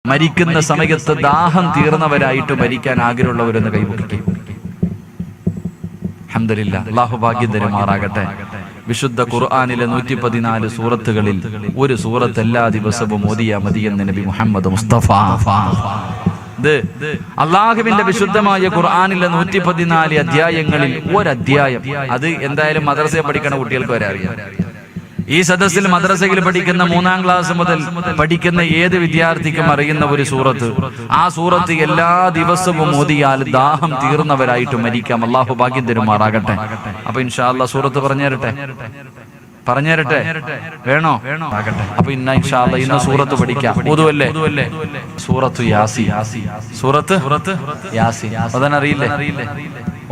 മരിക്കുന്ന സമയത്ത് ദാഹം തീർന്നവരായിട്ട് മരിക്കാൻ ആഗ്രഹമുള്ളവരെന്ന് കൈവയ്ക്കും. അൽഹംദുലില്ലാഹ്, അല്ലാഹു ഭാഗ്യം തരുമാറാകട്ടെ. വിശുദ്ധ ഖുർആനിലെ 114 സൂറത്തുകളിൽ ഒരു സൂറത്ത് എല്ലാ ദിവസവും ഓതിയാ മതിയെന്ന് നബി മുഹമ്മദ് മുസ്തഫ. അള്ളാഹുവിന്റെ വിശുദ്ധമായ ഖുർആനിലെ 114 അധ്യായങ്ങളിൽ ഒരധ്യായം, അത് എന്തായാലും മദ്രസയിൽ പഠിക്കണ കുട്ടികൾക്ക് വരെ അറിയാം. ഈ സദസ്സിൽ മദ്രസയിൽ പഠിക്കുന്ന 3-ാം ക്ലാസ് മുതൽ പഠിക്കുന്ന ഏത് വിദ്യാർത്ഥിക്കും അറിയുന്ന ഒരു സൂറത്ത്. ആ സൂറത്ത് എല്ലാ ദിവസവും ഓതിയാൽ ദാഹം തീർന്നവരായിട്ട് മരിക്കാം. അള്ളാഹു ഭാഗ്യം തരുമാറാകട്ടെ. അപ്പൊ ഇൻഷാ അല്ലാഹ് സൂറത്ത് പറഞ്ഞുതരട്ടെ വേണോ? അപ്പൊ ഇൻഷാ അല്ലാഹ് ഇന്ന് സൂറത്ത് പഠിക്കാം. ഓതുവല്ലേ? സൂറത്തു യാസീൻ. സൂറത്ത് യാസീൻ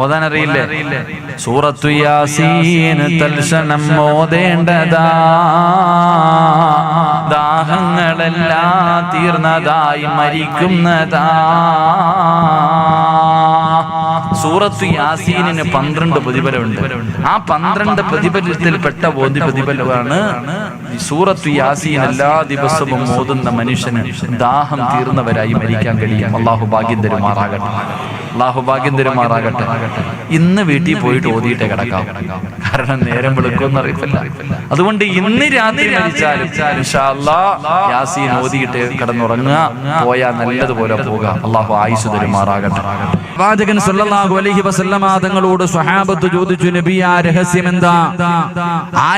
ഓതാനറിയില്ലേ? സൂറത്തു യാസീൻ തൽക്ഷണം ഓതേണ്ടതാ, ദാഹങ്ങളെല്ലാം തീർന്നതായി മരിക്കുന്നതാ. സൂറത്തു യാസീനിന് 12 പ്രതിഫലമുണ്ട്. ആ 12 പ്രതിഫലത്തിൽപ്പെട്ട പ്രതിഫലമാണ് സൂറത്തു യാസീൻ എല്ലാ ദിവസവും ഓതുന്ന മനുഷ്യന് ദാഹം തീർന്നവരായി മരിക്കാൻ കഴിയും. അള്ളാഹു ഭാഗ്യം തരുമാറാകട്ടെ. ഇന്ന് വീട്ടിൽ പോയിട്ട് ഓതിയിട്ടേ കിടക്കാം, കാരണം നേരം വെളുക്കുമെന്ന് അറിയില്ല. അതുകൊണ്ട് ഇന്ന് രാത്രി മരിച്ചാലും ഇൻഷാ അല്ലാഹ് യാസീൻ ഓതിയിട്ട് കിടന്നുറങ്ങുക, പോയാൽ നല്ലതുപോലെ പോകുക. അള്ളാഹു ആയുസ് തരുമാറാകട്ടെ. പ്രവാചകൻ സല്ലല്ലാഹു അലൈഹി വസല്ലമ തങ്ങളോട് സ്വഹാബത്ത് ചോദിച്ചു, നബി, ആ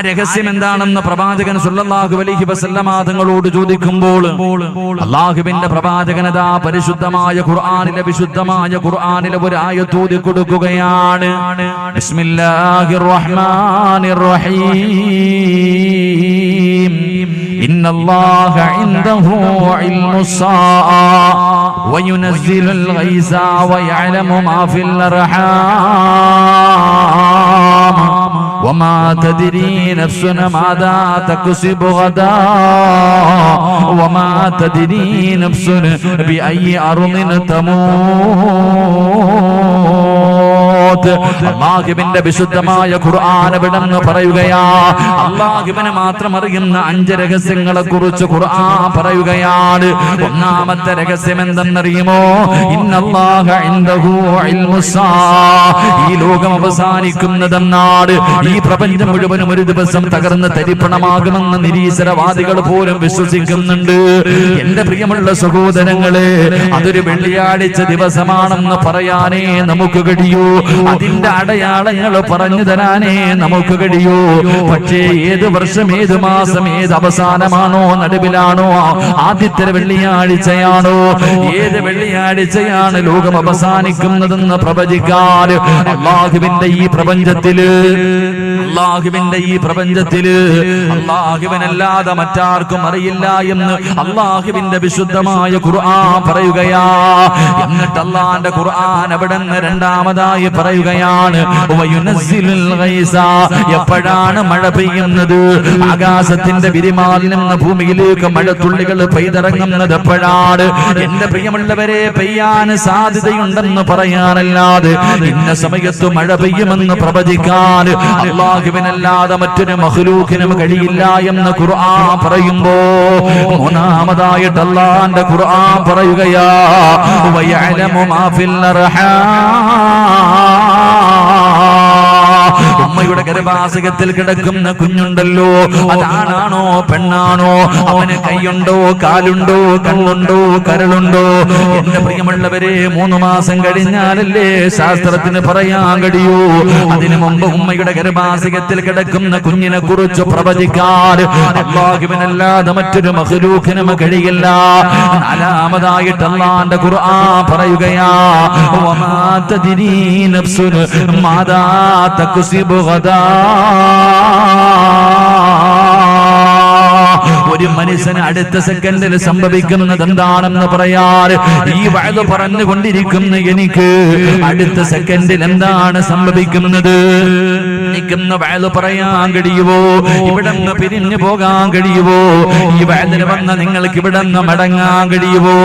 രഹസ്യം എന്താണെന്ന് പ്രവാചകൻ സല്ലല്ലാഹു അലൈഹി വസല്ലമ തങ്ങളോട് ചോദിക്കുമ്പോൾ അല്ലാഹുവിന്റെ പ്രവാചകനതാ പരിശുദ്ധമായ ഖുർആനിലെ ഒരു ആയത്ത് ഓതി കൊടുക്കുകയാണ്. ബിസ്മില്ലാഹിർ റഹ്മാനിർ റഹീം. ഇന്നല്ലാഹ ഇൻദഹു ഇൽമുസ്സാഅ വയുനസ്സിലുൽ ഗൈസ വയഅലമു മാ ഫിൽ അർഹാം വമാ തദ്രീ നഫ്സുൻ മാദാ തക്സിബു ഗദാ വമാ തദ്രീ നഫ്സുൻ ബിഅയ്യി അർദിൻ തമൂത്. അല്ലാഹുവിന്റെ വിശുദ്ധമായ ഖുർആൻ എവിടെന്ന് പറയുകയാ. അല്ലാഹുവിനെ മാത്രം അറിയുന്ന 5 രഹസ്യങ്ങളെ കുറിച്ച് ഖുർആൻ പറയുകയാണ്. ഒന്നാമത്തെ രഹസ്യം എന്തെന്നറിയുമോ? ഇന്നല്ലാഹ ഇൻദഹു ഇൽമുസ്സാ. ഈ ലോകം അവസാനിക്കുന്നതെന്നാണ്, ഈ പ്രപഞ്ചം മുഴുവനും ഒരു ദിവസം തകർന്ന് തരിപ്പണമാകുമെന്ന് നിരീശ്വരവാദികൾ പോലും വിശ്വസിക്കുന്നുണ്ട്. എന്റെ പ്രിയമുള്ള സഹോദരങ്ങളെ, അതൊരു വെള്ളിയാഴ്ച ദിവസമാണെന്ന് പറയാനേ നമുക്ക് കഴിയൂ. അതിന്റെ അടയാളങ്ങൾ പറഞ്ഞു തരാനേ നമുക്ക് കഴിയൂ. പക്ഷേ ഏത് വർഷം, ഏത് മാസം, ഏത് അവസാനമാണോ, നടുവിലാണോ, ആദ്യത്തെ വെള്ളിയാഴ്ചയാണോ, ഏത് വെള്ളിയാഴ്ചയാണ് ലോകം അവസാനിക്കുന്നതെന്ന് പ്രവചിക്കാൻ അല്ലാഹുവിന്റെ ഈ പ്രപഞ്ചത്തില് അല്ലാഹുവിനല്ലാതെ മറ്റാർക്കും അറിയില്ല എന്ന് അല്ലാഹുവിന്റെ വിശുദ്ധമായ ഖുർആൻ പറയുകയാ. എന്നിട്ട് അല്ലാഹുവിന്റെ ഖുർആൻ അവിടുന്ന് രണ്ടാമതായി പറയുകയാണ്, വയുനസ്സിലുൽ ഗൈസ. എപ്പോഴാണ് മഴ പെയ്യുന്നത്? ആകാശത്തിന്റെ വിരിമാലിൽ നിന്ന് ഭൂമിയിലേക്ക് മഴത്തുള്ളികൾ പെയ്തിറങ്ങുന്നത് എപ്പോഴാണ്? എന്റെ പ്രിയമുള്ളവരെ, പെയ്യാൻ സാധ്യതയുണ്ടെന്ന് പറയാനല്ലാതെ ഇന്ന സമയത്ത് മഴ പെയ്യുമെന്ന് പ്രവചിക്കാൻ അല്ലാഹുവിനല്ലാതെ മറ്റൊരു മഖ്ലൂഖിനും കഴിയില്ല എന്ന് ഖുർആൻ പറയുമ്പോ, മൂന്നാമതായിട്ട് അല്ലാഹുവിന്റെ ഖുർആൻ പറയുകയാ, വയഅലമു മാ ഫിൽ അർഹാം. ഉമ്മയുടെ ഗർഭാശയത്തിൽ കിടക്കുന്ന കുഞ്ഞുണ്ടല്ലോ, അതാണാണോ പെണ്ണാണോ, അവന് കൈയുണ്ടോ, കാലുണ്ടോ, കണ്ണുണ്ടോ, കരളുണ്ടോ? എന്റെ പ്രിയമുള്ളവരെ, 3 മാസം കഴിഞ്ഞാലല്ലേ ശാസ്ത്രത്തിന് പറയാൻ കഴിയൂ. അതിനു മുമ്പ് ഉമ്മയുടെ ഗർഭാശയത്തിൽ കിടക്കുന്ന കുഞ്ഞിനെ കുറിച്ച് പ്രവചിക്കാൻ അല്ലാഹുവിനല്ലാതെ മറ്റൊരു മഖ്ലൂഖിനും കഴിയില്ല. നാലാമതായിട്ട് അല്ലാഹുവിന്റെ ഖുർആൻ പറയുകയാ, വമാ തദ്രീ നഫ്സുൻ മാദാ തക്സിബു ഗദാ. ഒരു മനുഷ്യന് അടുത്ത സെക്കൻഡിൽ സംഭവിക്കുന്നത് എന്താണെന്ന് പറയാൻ ഈ വഅദ് പറഞ്ഞുകൊണ്ടിരിക്കുന്ന എനിക്ക് അടുത്ത സെക്കൻഡിൽ എന്താണ് സംഭവിക്കുന്നത് എനിക്കെന്ന് വഅദ് പറയാൻ കഴിയുമോ? ഇവിടുന്ന് പിരിഞ്ഞു പോകാൻ കഴിയുമോ? ഈ വഅദിന് വന്ന നിങ്ങൾക്ക് ഇവിടുന്ന് മടങ്ങാൻ കഴിയുമോ?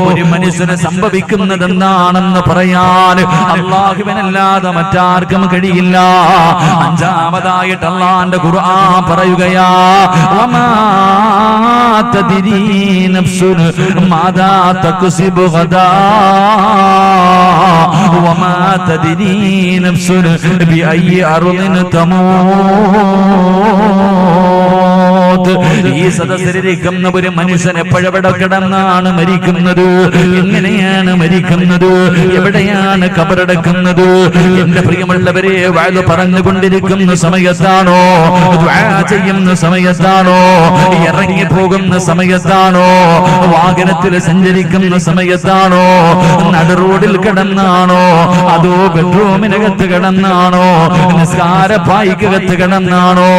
ഒരു മനുഷ്യന് സംഭവിക്കുന്നത് എന്താണെന്ന് പറയാൻ അല്ലാഹുവിനല്ലാതെ മറ്റാർക്കും കഴിയില്ല. അഞ്ചാമതായിട്ട് അല്ലാഹുവിന്റെ ഖുർആൻ പറയുകയാ, വമാ തദ്രി നഫ്സുൻ മാദാ തക്സിബു ഗദാ വമാ തദ്രി നഫ്സുൻ ബിഅയ്യി അർദിൻ തമൂത്. ഈ സദസ്സിലിരിക്കുന്ന ഒരു മനുഷ്യൻ എപ്പോഴെവിടെ കിടന്നാണ് മരിക്കുന്നത്? എങ്ങനെയാണ് മരിക്കുന്നത്? എവിടെയാണ് ഖബറടക്കുന്നത്? എന്റെ പ്രിയമുള്ളവരെ, വഅദ് പറഞ്ഞുകൊണ്ടിരിക്കുന്ന സമയത്താണോ, ദുആ ചെയ്യുന്ന സമയത്താണോ, ഇറങ്ങി പോകുന്ന സമയത്താണോ, വാഹനത്തിൽ സഞ്ചരിക്കുന്ന സമയത്താണോ, നടുറോഡിൽ കിടന്നാണോ, അതോ ബെഡ്റൂമിനകത്ത് കിടന്നാണോ, നിസ്കാരപ്പായിക്കകത്ത് കിടന്നാണോ?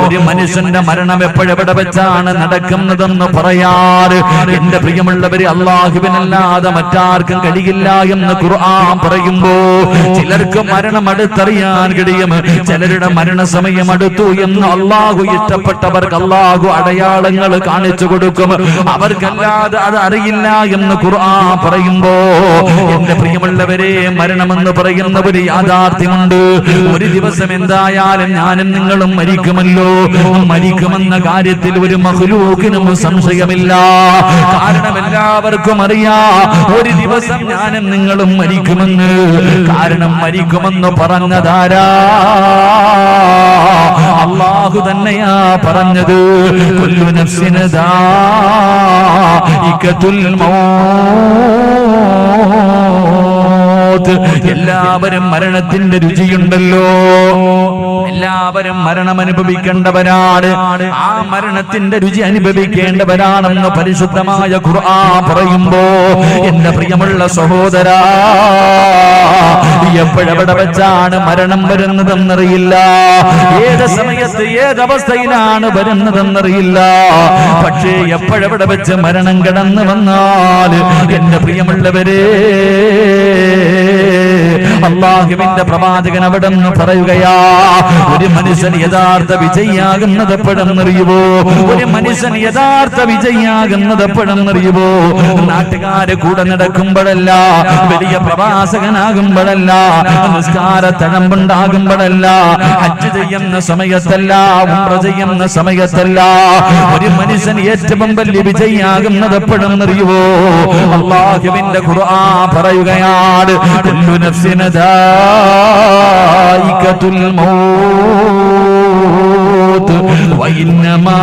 ഒരു മനുഷ്യന്റെ മരണം എപ്പോഴെവിടെ വെച്ചാണ് നടക്കുന്നതെന്ന് പറയാറ് എന്റെ പ്രിയമുള്ളവരെ, അല്ലാഹുവിനല്ലാതെ മറ്റാർക്കും കഴിയില്ല എന്ന് ഖുർആൻ പറയുമ്പോ ചിലർക്ക് മരണം അടുത്തറിയാൻ കഴിയും, ചിലരുടെ മരണസമയം അടുത്തു എന്ന് അല്ലാഹു ഇഷ്ടപ്പെട്ടവർക്ക് അല്ലാഹു അടയാളങ്ങൾ കാണിച്ചു കൊടുക്കും, അവർക്കല്ലാതെ അത് അറിയില്ല എന്ന് ഖുർആൻ പറയുമ്പോ എന്റെ പ്രിയമുള്ളവരെ, മരണമെന്ന് പറയുന്ന ഒരു യാഥാർത്ഥ്യമുണ്ട്. ഒരു ദിവസം എന്തായാലും ഞാനും നിങ്ങളും മരിക്കുമല്ലോ. മരിക്കുമെന്ന കാര്യത്തിൽ ഒരു മഖ്ലൂഖിനും സംശയമില്ല. കാരണം എല്ലാവർക്കും അറിയാം ഒരു ദിവസം ഞാനും നിങ്ങളും മരിക്കുമെന്ന്. കാരണം മരിക്കുമെന്ന് പറഞ്ഞതാരാ? അല്ലാഹു തന്നെയാ പറഞ്ഞത്. കുല്ലു നഫ്സിൻ ദാഇഖത്തുൽ മൗത്ത്. എല്ലാവരും മരണത്തിന്റെ രുചിയുണ്ടല്ലോ. എല്ലാവരും മരണം അനുഭവിക്കേണ്ടവരാണ്. ആ മരണത്തിന്റെ രുചി അനുഭവിക്കേണ്ടവരാണെന്ന് പരിശുദ്ധമായ ഖുർആൻ പറയുമ്പോ എന്റെ പ്രിയമുള്ള സഹോദരാ, എപ്പോഴെവിടെ വെച്ചാണ് മരണം വരുന്നതെന്നറിയില്ല, ഏത് സമയത്ത് ഏതവസ്ഥയിലാണ് വരുന്നതെന്നറിയില്ല. പക്ഷേ എപ്പോഴെവിടെ വെച്ച് മരണം കടന്നു വന്നാൽ എന്റെ പ്രിയമുള്ളവരെ, അല്ലാഹുവിന്റെ പ്രവാചകൻ അവിടെ നിന്ന് പറയുകയാ, ഒരു മനുഷ്യൻ യഥാർത്ഥ വിജയിയാകുന്നത് എപ്പോഴെന്നറിയുവോ? ഒരു മനുഷ്യൻ യഥാർത്ഥ വിജയിയാകുന്നത് എപ്പോഴെന്നറിയുവോ? നാട്ടുകാര് കൂടെ നടക്കുമ്പോഴല്ല, വലിയ പ്രവാസകനാകുമ്പോഴല്ല, നിസ്കാര തഴമ്പുണ്ടാകുമ്പോഴല്ല, ഹജ്ജ് ചെയ്യുന്ന സമയത്തല്ല, ഉംറ ചെയ്യുന്ന സമയത്തല്ല. ഒരു മനുഷ്യൻ ഏറ്റവും വലിയ വിജയിയാകുന്നത് എപ്പോഴെന്നറിയുവോ? അല്ലാഹുവിന്റെ ഖുർആൻ പറയുകയാണ്, കുല്ലു നഫ്സിൻ ദാഇഖത്തുൽ മൗത്ത് വഇന്നമാ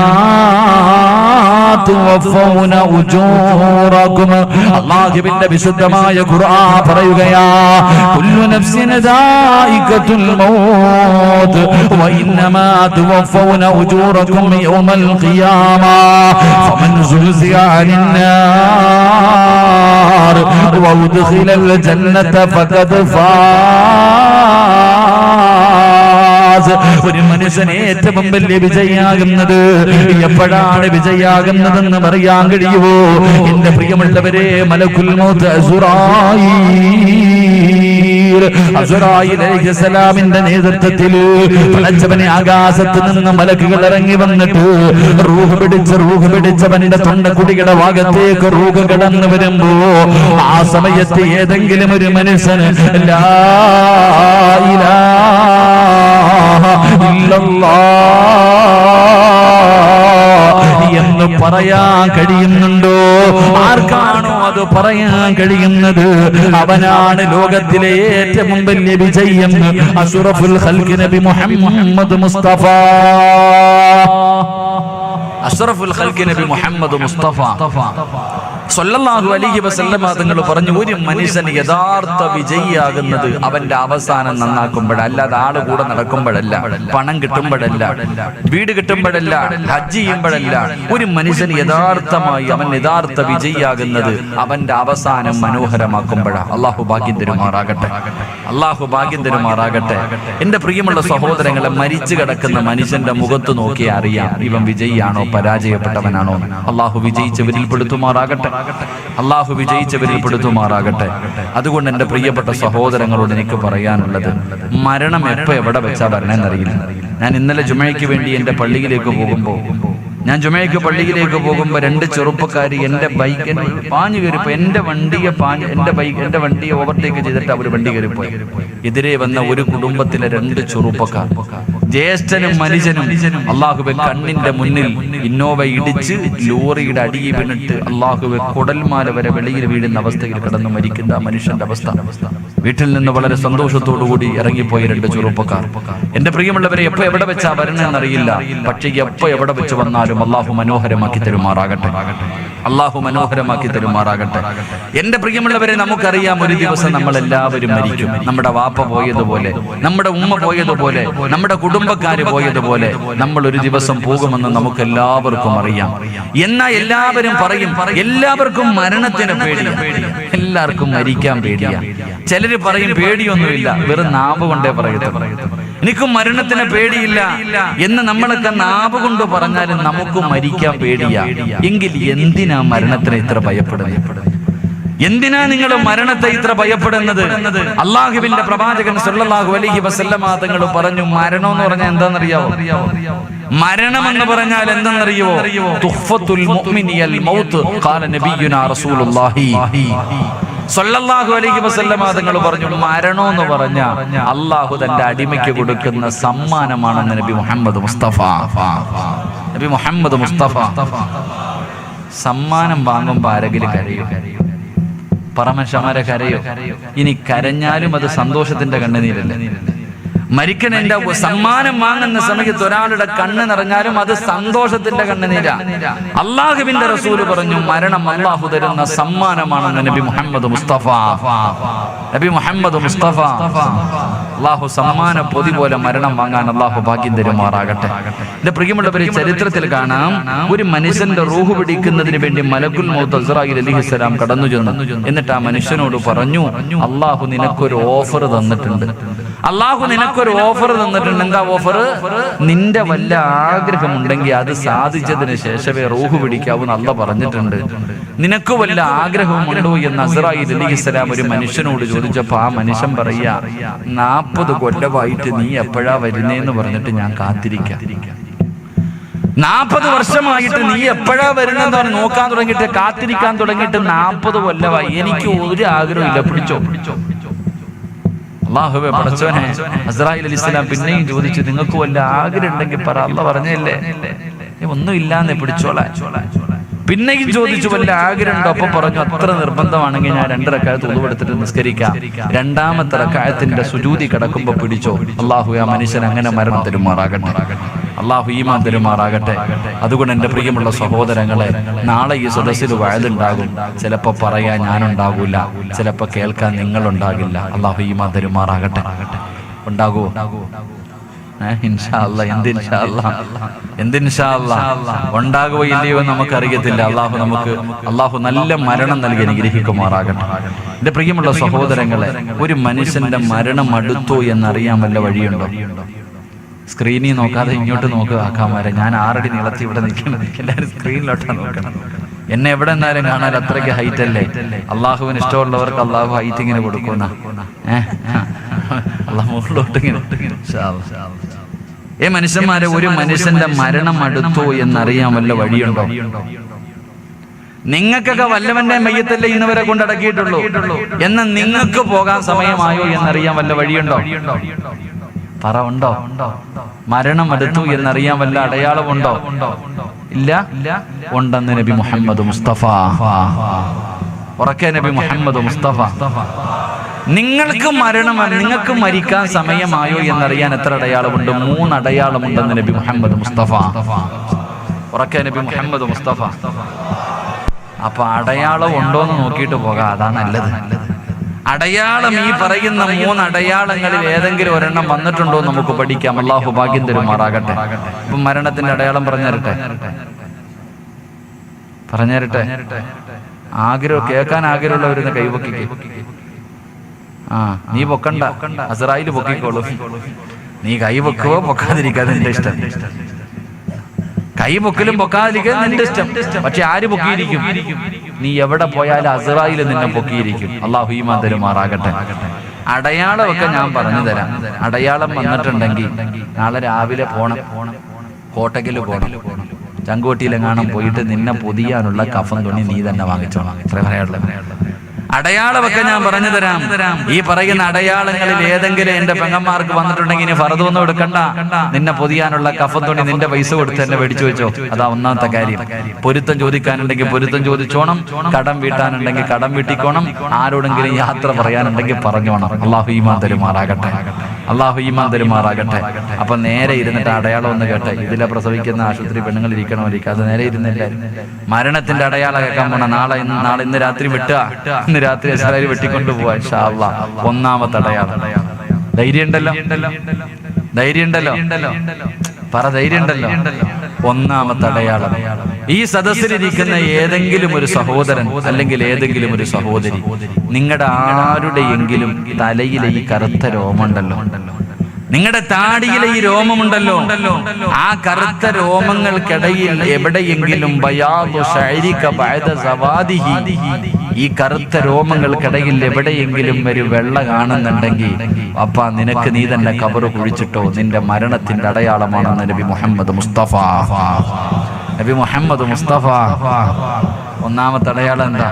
തുവഫൗന ഉജൂറകും. അല്ലാഹുവിന്റെ വിശുദ്ധമായ ഖുർആൻ പറയുകയാ, കുല്ലു നഫ്സിൻ ദാഇഖത്തുൽ മൗത്ത് വഇന്നമാ തുവഫൗന ഉജൂറകും യൗമൽ ഖിയാമ ഫമൻ സുൽസിഅ അനിൻ നാർ വഉദ്ഖിലൽ ജന്നത ഫഖദ് ഫാസ്. ഒരു മനുഷ്യൻ ഏറ്റവും വലിയ വിജയിയാകുന്നത് എപ്പോഴാണ്? വിജയിയാകുന്നതെന്ന് പറയാൻ കഴിയുമോ? എന്റെ പ്രിയമുള്ളവരെ, മലക്കുൽ മൗത്ത് അസ്റായീൽ അലൈഹിസ്സലാമിന്റെ നേതൃത്വത്തിൽ പടച്ചവനെ ആകാശത്ത് നിന്ന് മലക്കുകൾ ഇറങ്ങി വന്നിട്ട് റൂഹ് പിടിച്ചവന്റെ തൊണ്ടക്കുടിയുടെ ഭാഗത്തേക്ക് റൂഹ് കടന്നു വരുമ്പോ ആ സമയത്ത് ഏതെങ്കിലും ഒരു മനുഷ്യന് ലാ ഇലാഹ ഇല്ലല്ലാഹ് എന്ന് പറയാൻ കഴിയുന്നുണ്ടോ? ആർക്കാണോ അത് പറയാൻ കഴിയുന്നത്, അവനാണ് ലോകത്തിലെ ഏറ്റവും വലിയ വിജയം. അഷ്റഫുൽ ഖൽഖ് നബി മുഹമ്മദ് മുസ്തഫ, അഷ്റഫുൽ ഖൽഖ് നബി മുഹമ്മദ് മുസ്തഫ സ്വല്ലല്ലാഹു അലൈഹി വസല്ലമ തങ്ങൾ പറഞ്ഞു, ഒരു മനുഷ്യൻ യഥാർത്ഥ വിജയിയാകുന്നത് അവന്റെ അവസാനം നന്നാക്കുമ്പോഴല്ല, അല്ലാതെ ആള് കൂടെ നടക്കുമ്പോഴല്ല, പണം കിട്ടുമ്പോഴല്ല, വീട് കിട്ടുമ്പോഴല്ല, ഹജ്ജ് ചെയ്യുമ്പോഴല്ല. ഒരു മനുഷ്യൻ യഥാർത്ഥമായി അവൻ യഥാർത്ഥ വിജയിയാകുന്നത് അവന്റെ അവസാനം മനോഹരമാക്കുമ്പോഴാണ്. അള്ളാഹു ഭാഗ്യം തരുമാറാകട്ടെ, അള്ളാഹു ഭാഗ്യം തരുമാറാകട്ടെ. എന്റെ പ്രിയമുള്ള സഹോദരങ്ങളെ, മരിച്ചു കിടക്കുന്ന മനുഷ്യന്റെ മുഖത്ത് നോക്കി അറിയാം ഇവൻ വിജയിയാണോ പരാജയപ്പെട്ടവനാണോ. അള്ളാഹു വിജയിച്ചവരിൽ പെടുത്തുമാറാകട്ടെ, അള്ളാഹു വിജയിച്ചവരിൽ പെടുത്തുമാറാകട്ടെ. അതുകൊണ്ട് എന്റെ പ്രിയപ്പെട്ട സഹോദരങ്ങളോട് എനിക്ക് പറയാനുള്ളത്, മരണം എപ്പോ എവിടെ വെച്ചാ വരണമെന്നറിയില്ല. ഞാൻ ഇന്നലെ ജുമയ്ക്ക് വേണ്ടി എന്റെ പള്ളിയിലേക്ക് പോകുമ്പോൾ രണ്ട് ചെറുപ്പക്കാരി എന്റെ ബൈക്കിന് പാഞ്ഞു കയറിപ്പോ എന്റെ വണ്ടിയെ ഓവർടേക്ക് ചെയ്തിട്ട് അവർ വണ്ടി കയറിപ്പോയി. എതിരെ വന്ന ഒരു കുടുംബത്തിലെ രണ്ട് ചെറുപ്പക്കാർ ജ്യേഷ്ഠനും മനുഷ്യനും അള്ളാഹുവെ കണ്ണിന്റെ മുന്നിൽ ഇന്നോവ ഇടിച്ച് ലോറിയുടെ അടിയിൽ വീണിട്ട് അള്ളാഹുവെ കുടൽമാല വരെ വെളിയിൽ വീഴുന്ന അവസ്ഥയിൽ കിടന്ന് മരിക്കുന്ന മനുഷ്യന്റെ അവസ്ഥ. വീട്ടിൽ നിന്ന് വളരെ സന്തോഷത്തോടുകൂടി ഇറങ്ങിപ്പോയ 2 ചെറുപ്പക്കാർ. എന്റെ പ്രിയമുള്ളവരെ, എപ്പോ എവിടെ വെച്ചാ വരണമെന്നറിയില്ല. പക്ഷേ എപ്പോ എവിടെ വെച്ച് വന്നാലും അള്ളാഹു മനോഹരമാക്കി തരുമാറാകട്ടെ. അള്ളാഹു മനോഹരമാക്കി തരുമാറാകട്ടെ. എന്റെ പ്രിയമുള്ളവരെ, നമുക്കറിയാം ഒരു ദിവസം നമ്മൾ എല്ലാവരും മരിക്കും. നമ്മുടെ വാപ്പ പോയതുപോലെ, നമ്മുടെ ഉമ്മ പോയതുപോലെ, നമ്മുടെ കുടുംബക്കാര് പോയതുപോലെ നമ്മൾ ഒരു ദിവസം പോകുമെന്ന് നമുക്ക് എല്ലാവർക്കും അറിയാം. എന്നാൽ എല്ലാവരും പറയും എല്ലാവർക്കും മരണത്തിന് പേടിയാണ്, എല്ലാവർക്കും മരിക്കാൻ പേടിയാണ്. ചിലര് പറയും പേടിയൊന്നുമില്ല, വെറും നാവ് കൊണ്ടേ പറയട്ടെ, എനിക്കും മരണത്തിന് പേടിയില്ല എന്ന് നമ്മളൊക്കെ നാവ് കൊണ്ട് പറഞ്ഞാലും നമുക്ക് മരിക്കാൻ പേടിയാ. എങ്കിൽ എന്തിനാ മരണത്തിന് ഇത്ര ഭയപ്പെടുന്നത്? എന്തിനാ നിങ്ങൾ മരണത്തെ ഇത്ര ഭയപ്പെടുന്നത്? അള്ളാഹുവിന്റെ പ്രവാചകൻ സല്ലല്ലാഹു അലൈഹി വസല്ലമ തങ്ങൾ പറഞ്ഞു, മരണം എന്ന് പറഞ്ഞാൽ എന്താണെന്നറിയാവോ? മരണം എന്ന് പറഞ്ഞാൽ എന്താണെന്നറിയോ? തുഹ്ഫത്തുൽ മുഅ്മിനിൽ മൗത്ത് ഖാല നബിയുനാ റസൂലുള്ളാഹി സല്ലല്ലാഹു അലൈഹി വസല്ലമ തങ്ങൾ പറഞ്ഞു, മരണം എന്ന് പറഞ്ഞാൽ അള്ളാഹു തന്റെ അടിമയ്ക്ക് കൊടുക്കുന്ന സമ്മാനമാണെന്ന് നബി മുഹമ്മദ് മുസ്തഫ. നബി മുഹമ്മദ് മുസ്തഫ സമ്മാനം വാങ്ങുമ്പോൾ ആരെങ്കിലും കരയോ? പറമശമാരെ കരയോ? ഇനി കരഞ്ഞാലും അത് സന്തോഷത്തിന്റെ കണ്ണുനീരല്ലേ? മരിക്കണേന്റെ സമ്മാനം വാങ്ങുന്ന സമയത്ത് ഒരാളുടെ കണ്ണ് നിറഞ്ഞാലും അത് സന്തോഷത്തിന്റെ കണ്ണുനീരാ. അള്ളാഹുവിന്റെ റസൂല് പറഞ്ഞു, മരണം അള്ളാഹു തരുന്ന സമ്മാനമാണെന്ന് നബി മുഹമ്മദ് മുസ്തഫ. നബി മുഹമ്മദ് മുസ്തഫ. അള്ളാഹു സമ്മാന പൊതി പോലെ മരണം വാങ്ങാൻ അള്ളാഹു ഭാഗ്യം തരുമാറാകട്ടെ. എന്റെ പ്രിയമുള്ളവരെ, ചരിത്രത്തിൽ കാണാം, ഒരു മനുഷ്യന്റെ റൂഹ് പിടിക്കുന്നതിന് വേണ്ടി മലക്കുൽ മൗത്ത് അസ്റായീൽ അലൈഹിസ്സലാം കടന്നു ചെന്നു. എന്നിട്ട് ആ മനുഷ്യനോട് പറഞ്ഞു, അള്ളാഹു നിനക്കൊരു ഓഫർ തന്നിട്ടുണ്ട്. അള്ളാഹു നിനക്കൊരു ഓഫർ തന്നിട്ടുണ്ട്. എന്താ ഓഫർ? നിന്റെ വല്ല ആഗ്രഹമുണ്ടെങ്കിൽ അത് സാധിച്ചതിന് ശേഷമേ റൂഹ് പിടിക്കാവൂന്ന് അള്ളാഹു പറഞ്ഞിട്ടുണ്ട്. നിനക്ക് വല്ല ആഗ്രഹമുണ്ടോ എന്ന് അസ്റായീൽ അലൈഹിസ്സലാം ഒരു മനുഷ്യനോട് ചോദിച്ചപ്പോ ആ മനുഷ്യൻ പറയാ, 40 കൊല്ലമായിട്ട് നീ എപ്പോഴാ വരുന്നേന്ന് പറഞ്ഞിട്ട് ഞാൻ കാത്തിരിക്കാം. 40 വർഷമായിട്ട് നീ എപ്പോഴാ വരുന്നെന്ന് പറഞ്ഞ് നോക്കാൻ തുടങ്ങിയിട്ട് കാത്തിരിക്കാൻ തുടങ്ങിയിട്ട് 40 കൊല്ലമായി. എനിക്ക് ഒരു ആഗ്രഹമില്ല, പിടിച്ചോ. അല്ലാഹുവേ പടച്ചോനെ, അസ്റായീൽ അലൈഹിസ്സലാം പിന്നെയും ചോദിച്ചു, നിങ്ങൾക്ക് വല്ല ആഗ്രഹം ഉണ്ടെങ്കിൽ പറ. അല്ലാഹു പറഞ്ഞല്ലേ ഒന്നും ഇല്ലാന്ന്, പിടിച്ചോളാം. പിന്നെയും ചോദിച്ചു, വല്ല ആഗ്രഹം ഉണ്ടോ? അപ്പൊ പറഞ്ഞു, അത്ര നിർബന്ധമാണെങ്കിൽ ഞാൻ 2 റക്അത്ത് ഉളു എടുത്തിട്ട് നിസ്കരിക്കാം. 2ാമത്തെ റക്അത്തിന്റെ സുജൂദി കിടക്കുമ്പോ പിടിച്ചോ. അല്ലാഹു ആ മനുഷ്യൻ അങ്ങനെ മരണം തരുമാറാകട്ടെ. അല്ലാഹു ഈമാൻ തരുമാറാകട്ടെ. അതുകൊണ്ട് എന്റെ പ്രിയമുള്ള സഹോദരങ്ങളെ, നാളെ ഈ സദസ്സിൽ വഅദുണ്ടാകും. ചിലപ്പോ പറയാൻ ഞാനുണ്ടാകൂല, ചിലപ്പോ കേൾക്കാൻ നിങ്ങളുണ്ടാകില്ല. അല്ലാഹു ഈമാൻ തരുമാറാകട്ടെ. ഉണ്ടാകുമോ? ഇൻഷാ അല്ലാഹ്. എന്ത് ഇൻഷാ അല്ലാഹ്? ഉണ്ടാകുമോ ഇല്ലയോ നമുക്കറിയത്തില്ല. അല്ലാഹു നല്ല മരണം നൽകി അനുഗ്രഹിക്കുമാറാകട്ടെ. എന്റെ പ്രിയമുള്ള സഹോദരങ്ങളെ, ഒരു മനുഷ്യന്റെ മരണം അടുത്തോ എന്നറിയാൻ വല്ല വഴിയുണ്ടോ? സ്ക്രീനിൽ നോക്കാതെ ഇങ്ങോട്ട് നോക്കുക ആക്കാമാരെ. ഞാൻ 6 അടി നീളത്തിൽ ഇവിടെ നിൽക്കണം, എല്ലാവരും സ്ക്രീനിലോട്ടാണ് നോക്കണം. എന്നെ എവിടെ നിന്നാലും കാണാൻ അത്രയ്ക്ക് ഹൈറ്റ് അല്ലേ. അള്ളാഹുവിന് ഇഷ്ടമുള്ളവർക്ക് അള്ളാഹു ഹൈറ്റ് ഇങ്ങനെ കൊടുക്കുന്ന അള്ളാഹു മുകളിലോട്ട് ഇങ്ങനെ. മനുഷ്യന്മാരെ, ഒരു മനുഷ്യന്റെ മരണം അടുത്തോ എന്നറിയാൻ വല്ല വഴിയുണ്ടോ? നിങ്ങൾക്കൊക്കെ വല്ലവന്റെ മയ്യത്തല്ലേ ഇന്നുവരെ കൊണ്ടടക്കിയിട്ടുള്ളൂ. എന്നാൽ നിങ്ങൾക്ക് പോകാൻ സമയമായോ എന്നറിയാൻ വല്ല വഴിയുണ്ടോ? പറ, ഉണ്ടോ? മരണം അടുത്തു എന്നറിയാൻ വല്ല അടയാളമുണ്ടോ? ഇല്ല. ഉണ്ടെന്ന് നബി മുഹമ്മദ് മുസ്തഫ. ഉറക്കെ നബി മുഹമ്മദ് മുസ്തഫ. നിങ്ങൾക്ക് നിങ്ങൾക്ക് മരിക്കാൻ സമയമായോ എന്നറിയാൻ എത്ര അടയാളമുണ്ട്? 3 അടയാളമുണ്ടെന്ന് നബി മുഹമ്മദ് മുസ്തഫ. ഉറക്കെ നബി മുഹമ്മദ് മുസ്തഫ. അപ്പൊ അടയാളം ഉണ്ടോന്ന് നോക്കിയിട്ട് പോകാം, അതാണ് നല്ലത്. അടയാളം, ഈ പറയുന്ന 3 അടയാളങ്ങളിൽ ഏതെങ്കിലും ഒരെണ്ണം വന്നിട്ടുണ്ടോ നമുക്ക് പഠിക്കാം. അല്ലാഹു ഭാഗ്യം തരുമാറാകട്ടെ. ഇപ്പൊ മരണത്തിന്റെ അടയാളം പറഞ്ഞുതരട്ടെ. കേൾക്കാൻ ആഗ്രഹമുള്ളവരുന്ന് കൈപൊക്കിക്ക്. നീ പൊക്കണ്ട, അസ്റായീൽ പൊക്കിക്കോളൂ. നീ കൈ പൊക്കുവോ പൊക്കാതിരിക്കാതെ നിന്റെ ഇഷ്ടം. കൈ പൊക്കലും പൊക്കാതിരിക്കാൻ നിന്റെ ഇഷ്ടം. പക്ഷെ ആര് പൊക്കിയിരിക്കും? നീ എവിടെ പോയാലും അസ്റായീൽ നിന്നെ പൊക്കിയിരിക്കും. അല്ലാഹു ഈമാൻ തരുമാറാകട്ടെ. അടയാളമൊക്കെ ഞാൻ പറഞ്ഞു തരാം. അടയാളം വന്നിട്ടുണ്ടെങ്കിൽ നാളെ രാവിലെ പോണം, കോട്ടയ്ക്കൽ പോണം. ചങ്കുവട്ടിയിലെങ്ങാനും പോയിട്ട് നിന്നെ പൊതിയാനുള്ള കഫൻ തുണി നീ തന്നെ വാങ്ങിച്ചോണം. ഇത്ര പറയാനുള്ളത്. അടയാളമൊക്കെ ഞാൻ പറഞ്ഞു തരാം. ഈ പറയുന്ന അടയാളങ്ങളിൽ ഏതെങ്കിലും എന്റെ പെങ്ങന്മാർക്ക് വന്നിട്ടുണ്ടെങ്കിൽ ഇനി ഫർദൊന്നും എടുക്കണ്ട, നിന്നെ പൊതിയാനുള്ള കഫൻ തുണി നിന്റെ പൈസ കൊടുത്ത് എന്നെ മേടിച്ചു വെച്ചോ. അതാ ഒന്നാമത്തെ കാര്യം. പൊരുത്തം ചോദിക്കാനുണ്ടെങ്കിൽ പൊരുത്തം ചോദിച്ചോണം, കടം വീട്ടാനുണ്ടെങ്കിൽ കടം വീട്ടിക്കോണം, ആരോടെങ്കിലും യാത്ര പറയാനുണ്ടെങ്കിൽ പറഞ്ഞോണം. അള്ളാഹു ഈമാൻ തരുമാറാകട്ടെ, അള്ളാഹു ഈമാൻ തരുമാറാകട്ടെ. അപ്പൊ നേരെ ഇരുന്നിട്ട് അടയാളം ഒന്ന് കേട്ടെ. ഇതിലെ പ്രസവിക്കുന്ന ആശുപത്രി പെണ്ണുങ്ങൾ ഇരിക്കണമായിരിക്കും, അത് നേരെ ഇരുന്നില്ല. മരണത്തിന്റെ അടയാളം കേൾക്കാൻ പോണ നാളെ ഇന്ന് രാത്രി വിട്ടുക, ഇന്ന് രാത്രി ഇസ്രായേൽ വെട്ടിക്കൊണ്ടുപോവാ ഇൻഷാ അല്ലാഹ്. ഒന്നാമത്തെ അടയാളം. ധൈര്യം ഉണ്ടല്ലോ, ധൈര്യം ഉണ്ടല്ലോ, പറ ധൈര്യം ഉണ്ടല്ലോ. ഒന്നാമത്തെ അടയാളം, ഈ സദസ്സിലിരിക്കുന്ന ഏതെങ്കിലും ഒരു സഹോദരൻ അല്ലെങ്കിൽ ഏതെങ്കിലും ഒരു സഹോദരി, നിങ്ങളുടെ ആരുടെയെങ്കിലും തലയിലെ ഈ കറുത്ത രോമമുണ്ടല്ലോ, നിങ്ങളുടെ താടിയിലെ ഈ രോമമുണ്ടല്ലോ, ആ കറുത്ത രോമങ്ങൾക്കിടയിൽ എവിടെയെങ്കിലും ഈ കറുത്ത രോമങ്ങൾക്കിടയിൽ എവിടെയെങ്കിലും ഒരു വെള്ള കാണുന്നുണ്ടെങ്കിൽ അപ്പ നിനക്ക് നീ തന്നെ ഖബറ് കുഴിച്ചിട്ടോ, നിന്റെ മരണത്തിന്റെ അടയാളമാണെന്ന് നബി മുഹമ്മദ് മുസ്തഫ. നബി മുഹമ്മദ് മുസ്തഫ. ഒന്നാമത്തെ അടയാളം എന്താ?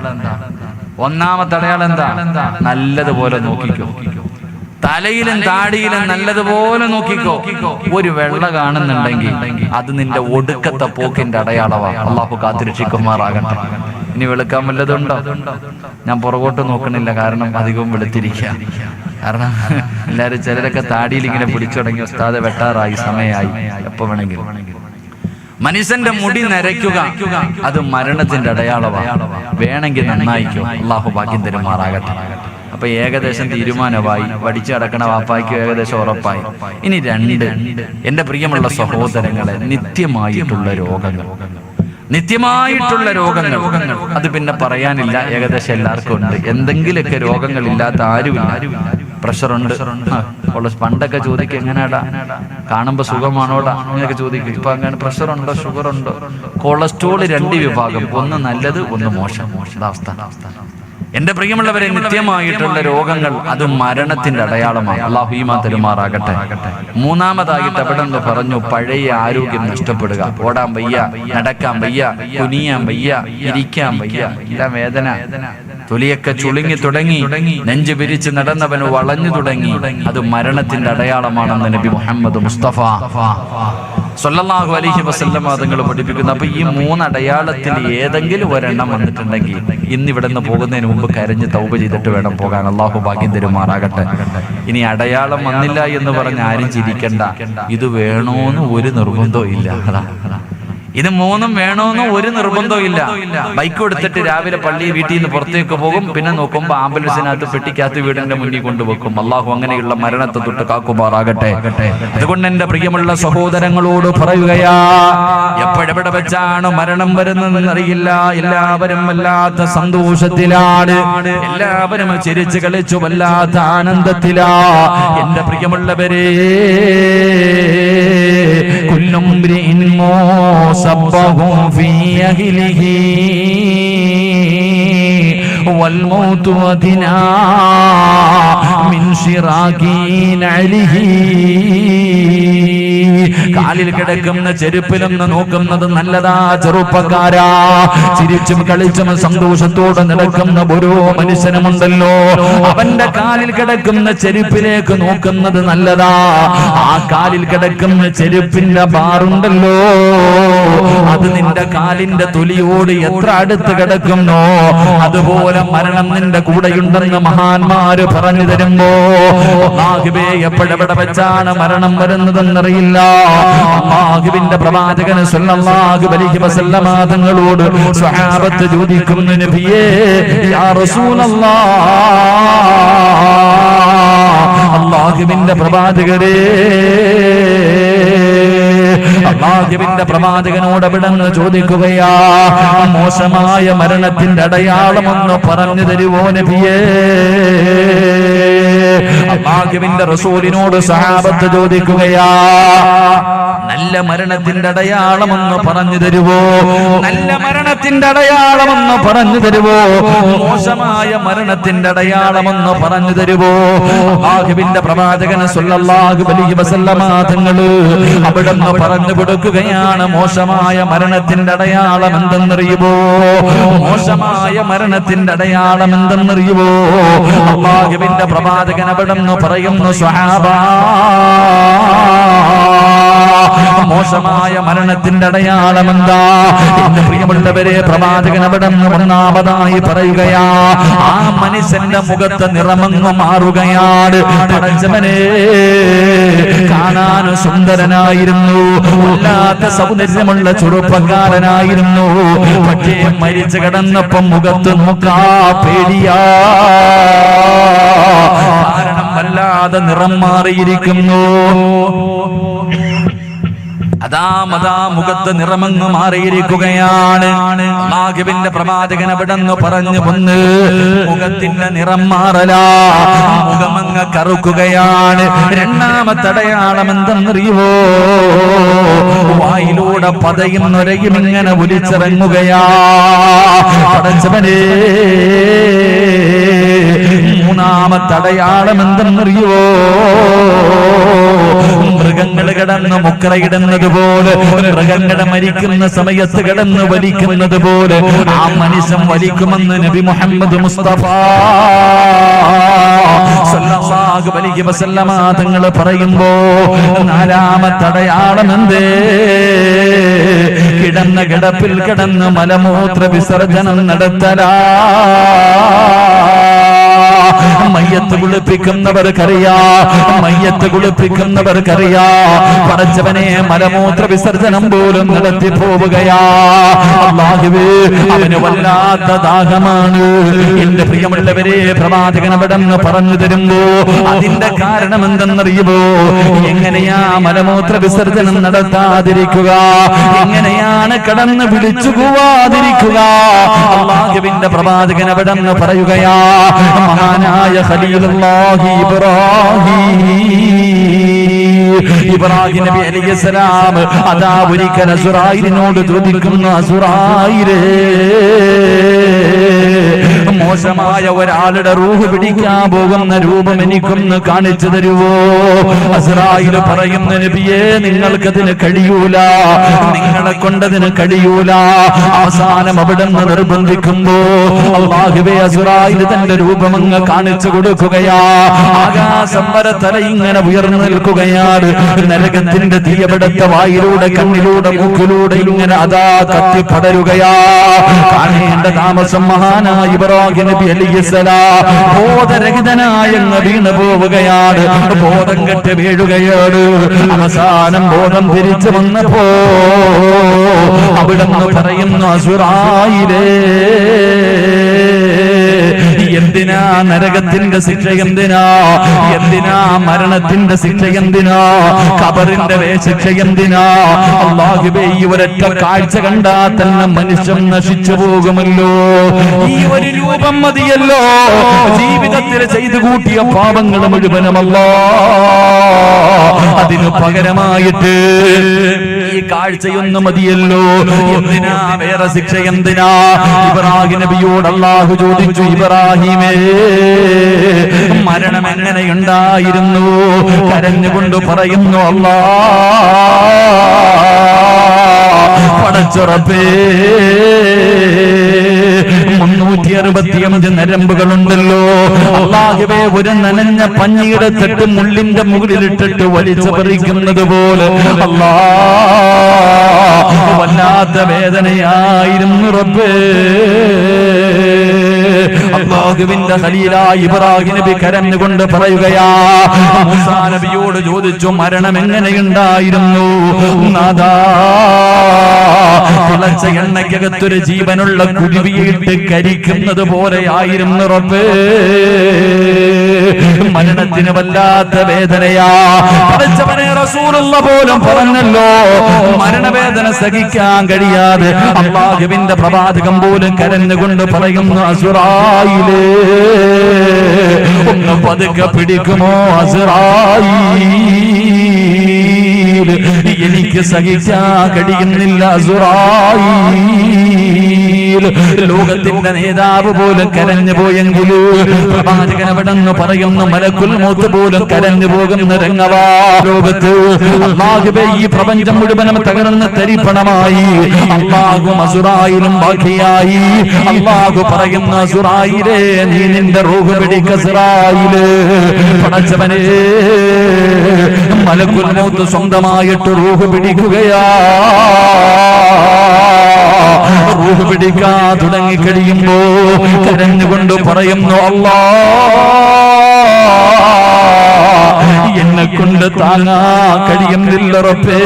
ഒന്നാമത്തെ അടയാളം എന്താ? നല്ലതുപോലെ നോക്കിക്കോ, തലയിലും താടിയിലും നല്ലതുപോലെ നോക്കിക്കോ. ഒരു വെള്ള കാണുന്നുണ്ടെങ്കിൽ അത് നിന്റെ ഒടുക്കത്തെ പോക്കിന്റെ അടയാളമാണ്. അള്ളാഹു കാത്തിരക്ഷിക്കുമാറാകട്ടെ. ഇനി വെളുക്കാൻ വല്ലതുണ്ടോ? ഞാൻ പുറകോട്ട് നോക്കണില്ല, കാരണം അധികവും വെളുത്തിരിക്കുക. കാരണം എല്ലാവരും ചിലരൊക്കെ താടിയിൽ ഇങ്ങനെ പിടിച്ചു തുടങ്ങി, ഉസ്താദെ വെട്ടാറായി, സമയമായി, എപ്പോ വേണമെങ്കിലും. മനുഷ്യന്റെ മുടി നരയ്ക്കുക അത് മരണത്തിന്റെ അടയാളമാണ്. വേണമെങ്കിൽ നന്നായിക്കോ, അള്ളാഹു ഭാഗ്യം തരുമാറാകട്ടെ. അപ്പൊ ഏകദേശം തീരുമാനമായി, വടിച്ചു കിടക്കണ വാപ്പായ്ക്ക് ഏകദേശം ഉറപ്പായി. ഇനി രണ്ട്, എന്റെ പ്രിയമുള്ള സഹോദരങ്ങളെ, നിത്യമായിട്ടുള്ള രോഗങ്ങൾ, നിത്യമായിട്ടുള്ള രോഗങ്ങൾ അത് പിന്നെ പറയാനില്ല, ഏകദേശം എല്ലാവർക്കും ഉണ്ട്. എന്തെങ്കിലുമൊക്കെ രോഗങ്ങൾ ഇല്ലാത്ത ആരുമില്ല. പ്രഷറുണ്ട്, പണ്ടൊക്കെ ചോദിക്കും എങ്ങനെയാടാ, കാണുമ്പോ സുഖമാണോടാ അങ്ങനെയൊക്കെ ചോദിക്കും. ഇപ്പൊ അങ്ങനെ പ്രഷറുണ്ടോ, ഷുഗറുണ്ടോ, കൊളസ്ട്രോൾ, 2 വിഭാഗം, ഒന്ന് നല്ലത്, ഒന്ന് മോശം. അവസ്ഥ. എന്റെ പ്രിയമുള്ളവരെ, നിത്യമായിട്ടുള്ള രോഗങ്ങൾ അത് മരണത്തിന്റെ അടയാളമാണ്. അല്ലാഹു ഈമാൻ തരുമാറാകട്ടെ. മൂന്നാമതായിട്ട് അവിടെ നിന്ന് പറഞ്ഞു, പഴയ ആരോഗ്യം നഷ്ടപ്പെടുക. ഓടാൻ വയ്യ, നടക്കാൻ വയ്യ, കുനിയാൻ വയ്യ, ഇരിക്കാൻ വയ്യ, എല്ലാം വേദന, തൊലിയൊക്കെ ചുളുങ്ങി തുടങ്ങി, നെഞ്ചു പിരിച്ച് നടന്നവന് വളഞ്ഞു തുടങ്ങി. അത് മരണത്തിന്റെ അടയാളമാണെന്ന് നബി മുഹമ്മദ് മുസ്തഫ സ്വല്ലല്ലാഹു അലൈഹി വസല്ലം തങ്ങൾ പഠിപ്പിക്കുന്നു. അപ്പൊ ഈ 3 അടയാളത്തിൽ ഏതെങ്കിലും ഒരെണ്ണം വന്നിട്ടുണ്ടെങ്കിൽ ഇന്നിവിടെ നിന്ന് പോകുന്നതിന് മുമ്പ് കരഞ്ഞ് തൗബ ചെയ്തിട്ട് വേണം പോകാൻ. അള്ളാഹു ഭാഗ്യം തരുമാറാകട്ടെ. ഇനി അടയാളം വന്നില്ല എന്ന് പറഞ്ഞ് ആരും ചിരിക്കണ്ട. ഇത് വേണോന്ന് ഒരു നിർബന്ധവും ഇല്ല. ഇത് 3ഉം വേണോന്ന് ഒരു നിർബന്ധവും ഇല്ല. ബൈക്ക് എടുത്തിട്ട് രാവിലെ പള്ളി വീട്ടിൽ നിന്ന് പുറത്തേക്ക് പോകും, പിന്നെ നോക്കുമ്പോ ആംബുലൻസിനകത്ത് പെട്ടിക്കകത്ത് വീടിന്റെ മുന്നിൽ കൊണ്ടുവെക്കും. അള്ളാഹു അങ്ങനെയുള്ള മരണത്തെ തൊട്ട് കാക്കുമാറാകട്ടെ. അതുകൊണ്ട് എന്റെ പ്രിയമുള്ള സഹോദരങ്ങളോട് പറയുകയാ, എപ്പോഴെവിടെ വെച്ചാണ് മരണം വരുന്നതെന്നറിയില്ല. എല്ലാവരും വല്ലാത്ത സന്തോഷത്തിലാണ്, എല്ലാവരും ചിരിച്ചു കളിച്ചു വല്ലാത്ത ആനന്ദത്തിലാ. എന്റെ പ്രിയമുള്ളവരെ, കുല്ലും صبه في أهله والموت أدنى من شراك نعله. കാലിൽ കിടക്കുന്ന ചെരുപ്പിലൊന്ന് നോക്കുന്നത് നല്ലതാ ചെറുപ്പക്കാരാ. ചിരിച്ചും കളിച്ചും സന്തോഷത്തോടെ നടക്കുന്ന ഓരോ മനുഷ്യനുമുണ്ടല്ലോ, അവന്റെ കാലിൽ കിടക്കുന്ന ചെരുപ്പിലേക്ക് നോക്കുന്നത് നല്ലതാ. ആ കാലിൽ കിടക്കുന്ന ചെരുപ്പിന്റെ ബാറുണ്ടല്ലോ, അത് നിന്റെ കാലിന്റെ തൊലിയോട് എത്ര അടുത്ത് കിടക്കുന്നോ അതുപോലെ മരണം നിന്റെ കൂടെയുണ്ടെന്ന് മഹാന്മാര് പറഞ്ഞു തരുമ്പോ, അല്ലാഹുവേ, എപ്പോഴെവിടെ വെച്ചാണ് മരണം വരുന്നതെന്നറിയില്ല. അല്ലാഹുവിന്റെ പ്രവാചകൻ സ്വല്ലല്ലാഹു അലൈഹി വസല്ലം തങ്ങളോട് സ്വഹാബത്ത് ചോദിക്കുന്നു, നബിയേ, യാ റസൂലല്ലാഹ്, അല്ലാഹുവിന്റെ പ്രവാചകരേ, അല്ലാഹുവിന്റെ പ്രവാചകനോട് അവിടുന്ന് ചോദിക്കുകയാ, മോശമായ മരണത്തിന്റെ അടയാളമൊന്ന് പറഞ്ഞു തരുവോ നബിയേ? അല്ലാഹുവിന്റെ റസൂലിനോട് സഹാബത്ത് ചോദിക്കുകയാ, നല്ല മരണത്തിന്റെ അടയാളമെന്ന് പറഞ്ഞു തരുവോ? നല്ല മരണത്തിന്റെ അടയാളമെന്ന് പറഞ്ഞു തരുവോ? മോശമായ മരണത്തിന്റെ അടയാളമെന്ന് പറഞ്ഞു തരുവോ? അല്ലാഹുവിന്റെ പ്രവാചകൻ സ്വല്ലല്ലാഹു അലൈഹി വസല്ലമ തങ്ങള് അവിടുന്ന് പറഞ്ഞു കൊടുക്കുകയാണ്, മോശമായ മരണത്തിന്റെ അടയാളം എന്തെന്നറിയുമോ? മോശമായ മരണത്തിന്റെ അടയാളം എന്തെന്നറിയുമോ? അല്ലാഹുവിന്റെ പ്രവാചകൻ അവിടുന്ന് പറയുന്നു, സ്വഹാബാ, മോശമായ മരണത്തിന്റെ അടയാളം എന്താ? എന്റെ പ്രിയമുള്ളവരെ, പ്രവാചകൻ അവിടുന്ന് ഒന്നാമതായി പറയുകയാ, ആ മനുഷ്യന്റെ മുഖത്ത് നിറമങ്ങ് മാറുകയാണ്. പടച്ചവനെ, കാണാൻ സുന്ദരനായിരുന്നു, വല്ലാത്ത സൗന്ദര്യമുള്ള ചെറുപ്പക്കാരനായിരുന്നു. പക്ഷേ മരിച്ചു കിടന്നപ്പം മുഖത്ത് നോക്കാ പേടിയാ. കാരണം വല്ലാതെ നിറം മാറിയിരിക്കുന്നു. അതാ മുഖത്ത് നിറമങ്ങ് മാറിയിരിക്കുകയാണ്. അല്ലാഹുവിന്റെ പ്രവാചകൻ അവിടുന്ന് പറഞ്ഞു വന്ന്, മുഖത്തിന്റെ നിറം മാറലാ, മുഖമങ്ങ് കറുക്കുകയാണ്. രണ്ടാമത്തെ അടയാളം എന്തെന്നറിയുവോ? വായിലൂടെ പതയും നൊരയും ഇങ്ങനെ ഒലിച്ചിറങ്ങുകയാ. പടച്ചവനേ, മൂന്നാമത്തെ അടയാളം എന്തെന്നറിയുവോ? മൃഗങ്ങൾ കിടന്ന് മുക്കറയിടുന്നത് പോലെ, മൃഗങ്ങൾ മരിക്കുന്ന സമയത്ത് കിടന്ന് വലിക്കുന്നത് പോലെ ആ മനുഷ്യൻ വലിക്കുമെന്ന് നബി മുഹമ്മദ് മുസ്തഫ സല്ലല്ലാഹു അലൈഹി വസല്ലമ തങ്ങൾ പറയുമ്പോ, നാലാമത്തെ അടയാളം എന്തേ? കിടന്ന കിടപ്പിൽ കിടന്ന് മലമൂത്ര വിസർജനം നടത്തലാ. മയ്യത്ത് കുളിപ്പിക്കുന്നവർക്കറിയാ, മയ്യത്ത് കുളിപ്പിക്കുന്നവർക്കറിയാ, പടച്ചവനെ മലമൂത്ര വിസർജനം പോലും നടത്തി പോവുകയാ. അല്ലാഹുവേ, അവന് വല്ലാത്ത ദാഹമാണ്. എന്റെ പ്രിയമുള്ളവരെ, പ്രവാചകൻ അവിടുന്ന് പറഞ്ഞു തരുമ്പോ അതിന്റെ കാരണം എന്തെന്നറിയുമോ? എങ്ങനെയാ മലമൂത്ര വിസർജനം നടത്താതിരിക്കുക? എങ്ങനെയാണ് കടന്ന് വിളിച്ചു പോവാതിരിക്കുക? അല്ലാഹുവിന്റെ പ്രവാചകൻ അവിടുന്ന് പറയുകയാ, മഹാനായ ഖലീലുല്ലാഹി ഇബ്രാഹിം നബി അലൈഹിസ്സലാം അതാ ഒരിക്കൽ അസുറായിലിനോട് ചോദിക്കുന്നു, അസുറായിലേ, മോശമായ ഒരാളുടെ റൂഹ് പിടിക്കാൻ പോകുന്ന രൂപം എനിക്കൊന്ന് കാണിച്ചു തരുവോ? അസ്രായേൽ പറയുന്ന, നബിയേ, നിങ്ങൾക്കതിന് കഴിയൂല, നിങ്ങളെ കൊണ്ടതിന് കഴിയൂല. അവസാനം അവിടുന്ന് നിർബന്ധിക്കുമ്പോ അല്ലാഹുവേ, അസ്രായേൽ തന്റെ രൂപം അങ്ങ് കാണിച്ചു കൊടുക്കുകയാ. ആകാശം വരെ തല ഇങ്ങനെ ഉയർന്നു നിൽക്കുകയാണ്. നരകത്തിന്റെ തീയവിടത്തെ വായിലൂടെ, കണ്ണിലൂടെ, മൂക്കിലൂടെ ഇങ്ങനെ അതാ കത്തിപ്പടരുകയാ. കാണേണ്ട താമസം മഹാനായ ഇബ്രാഹിം നബി അലൈഹിസ്സലാം ബോധരഹിതനായ വീണു പോവുകയാണ്. ബോധം കെട്ട് വീഴുകയാണ്. അവസാനം ബോധം തിരിച്ചു വന്നപ്പോ അവിടുന്ന് പറയുന്നു, അസുറായിലേ, എന്തിനാ നരകത്തിന്റെ ശിക്ഷ? എന്തിനാ മരണത്തിന്റെ ശിക്ഷ? എന്തിനാ ഖബറിന്റെ ശിക്ഷ? എന്തിനാ? അല്ലാഹുവേ, ഈ ഒരൊറ്റ കാഴ്ച കണ്ടാ തന്നെ മനുഷ്യൻ നശിച്ചു പോകുമല്ലോ. ഈ ഒരു രൂപം മതിയല്ലോ ജീവിതത്തിൽ ചെയ്തു കൂട്ടിയ പാപങ്ങൾ മുഴുവനുമല്ലോ. അതിനു പകരമായിട്ട് ഈ കാഴ്ചയൊന്നു മതിയല്ലോ. എന്തിനാ വേറെ ശിക്ഷ? എന്തിനാ? ഇബ്രാഹിം നബിയോട് അല്ലാഹു ചോദിച്ചു, ഇബ്രാഹിമേ, മരണം എങ്ങനെയുണ്ടായിരുന്നു? കരഞ്ഞുകൊണ്ട് പറയുന്നു, അല്ലാ, പടച്ചുറപ്പേ, 365 നരമ്പുകളുണ്ടല്ലോ. അല്ലാഹുവേ, ഒരു നനഞ്ഞ പഞ്ഞിയെടുത്തിട്ട് മുള്ളിന്റെ മുകളിലിട്ടിട്ട് വലിച്ചു പറിക്കുന്നത് പോലെ അല്ലാ, വല്ലാത്ത വേദനയായിരുന്നു റബ്ബേ. അല്ലാഹുവിന്റെ ഖലീലായ ഇബ്രാഹിം നബി കരഞ്ഞുകൊണ്ട് പറയുകയാ, മൂസാ നബിയോട് ചോദിച്ചു, മരണം എങ്ങനെയുണ്ടായിരുന്നു? നാദാ, തിളച്ച എണ്ണയ്ക്കകത്തൊരു ജീവനുള്ള കുരുവിയിട്ട് കരിക്കുന്നത് പോലെയായിരുന്നു റബ്ബേ. മരണത്തിന് വല്ലാത്ത വേദനയാ. പടച്ചവനെ, റസൂലുള്ള പോലും പറഞ്ഞല്ലോ, മരണവേദന സഹിക്കാൻ കഴിയാതെ അല്ലാഹുവിന്റെ പ്രവാചകൻ പോലും കരഞ്ഞുകൊണ്ട് പറയുന്നു, അസുറായിലേ, ഒന്ന് പതുക്കെ പിടിക്കുമോ അസുറായി? എനിക്ക് സഹിക്കാൻ കഴിയുന്നില്ല അസുറായീൽ. ലോകത്തിന്റെ നേതാവ് പോലും കരഞ്ഞു പോയെങ്കിൽ പ്രവാചകൻ അവിടെന്ന് പറയുന്ന മലക്കുൽ മൗത്ത് പോലും കരഞ്ഞു പോകുന്ന രംഗവാ ലോകത്ത്. അല്ലാഹുവേ, ഈ പ്രപഞ്ചം മുഴുവനും തകർന്ന് തരിപ്പണമായി. അല്ലാഹും അസുറായിലും ബാക്കിയായി. അല്ലാഹു പറയുന്ന അസുറായിലേ, നീ നിന്റെ റൂഹ് പിടിക്ക അസുറായിലേ. പടച്ചവനേ, മലക്കുൽ മൗത്ത് സ്വന്തമായിട്ട് റൂഹ് പിടിക്കുകയാ. റൂഹ് പിടിക്കാൻ തുടങ്ങിക്കഴിയുമ്പോ കരഞ്ഞുകൊണ്ട് പറയുന്നു, അല്ലാ, എന്നെ കൊണ്ട് താങ്ങാൻ കഴിയുന്നില്ല റബ്ബേ.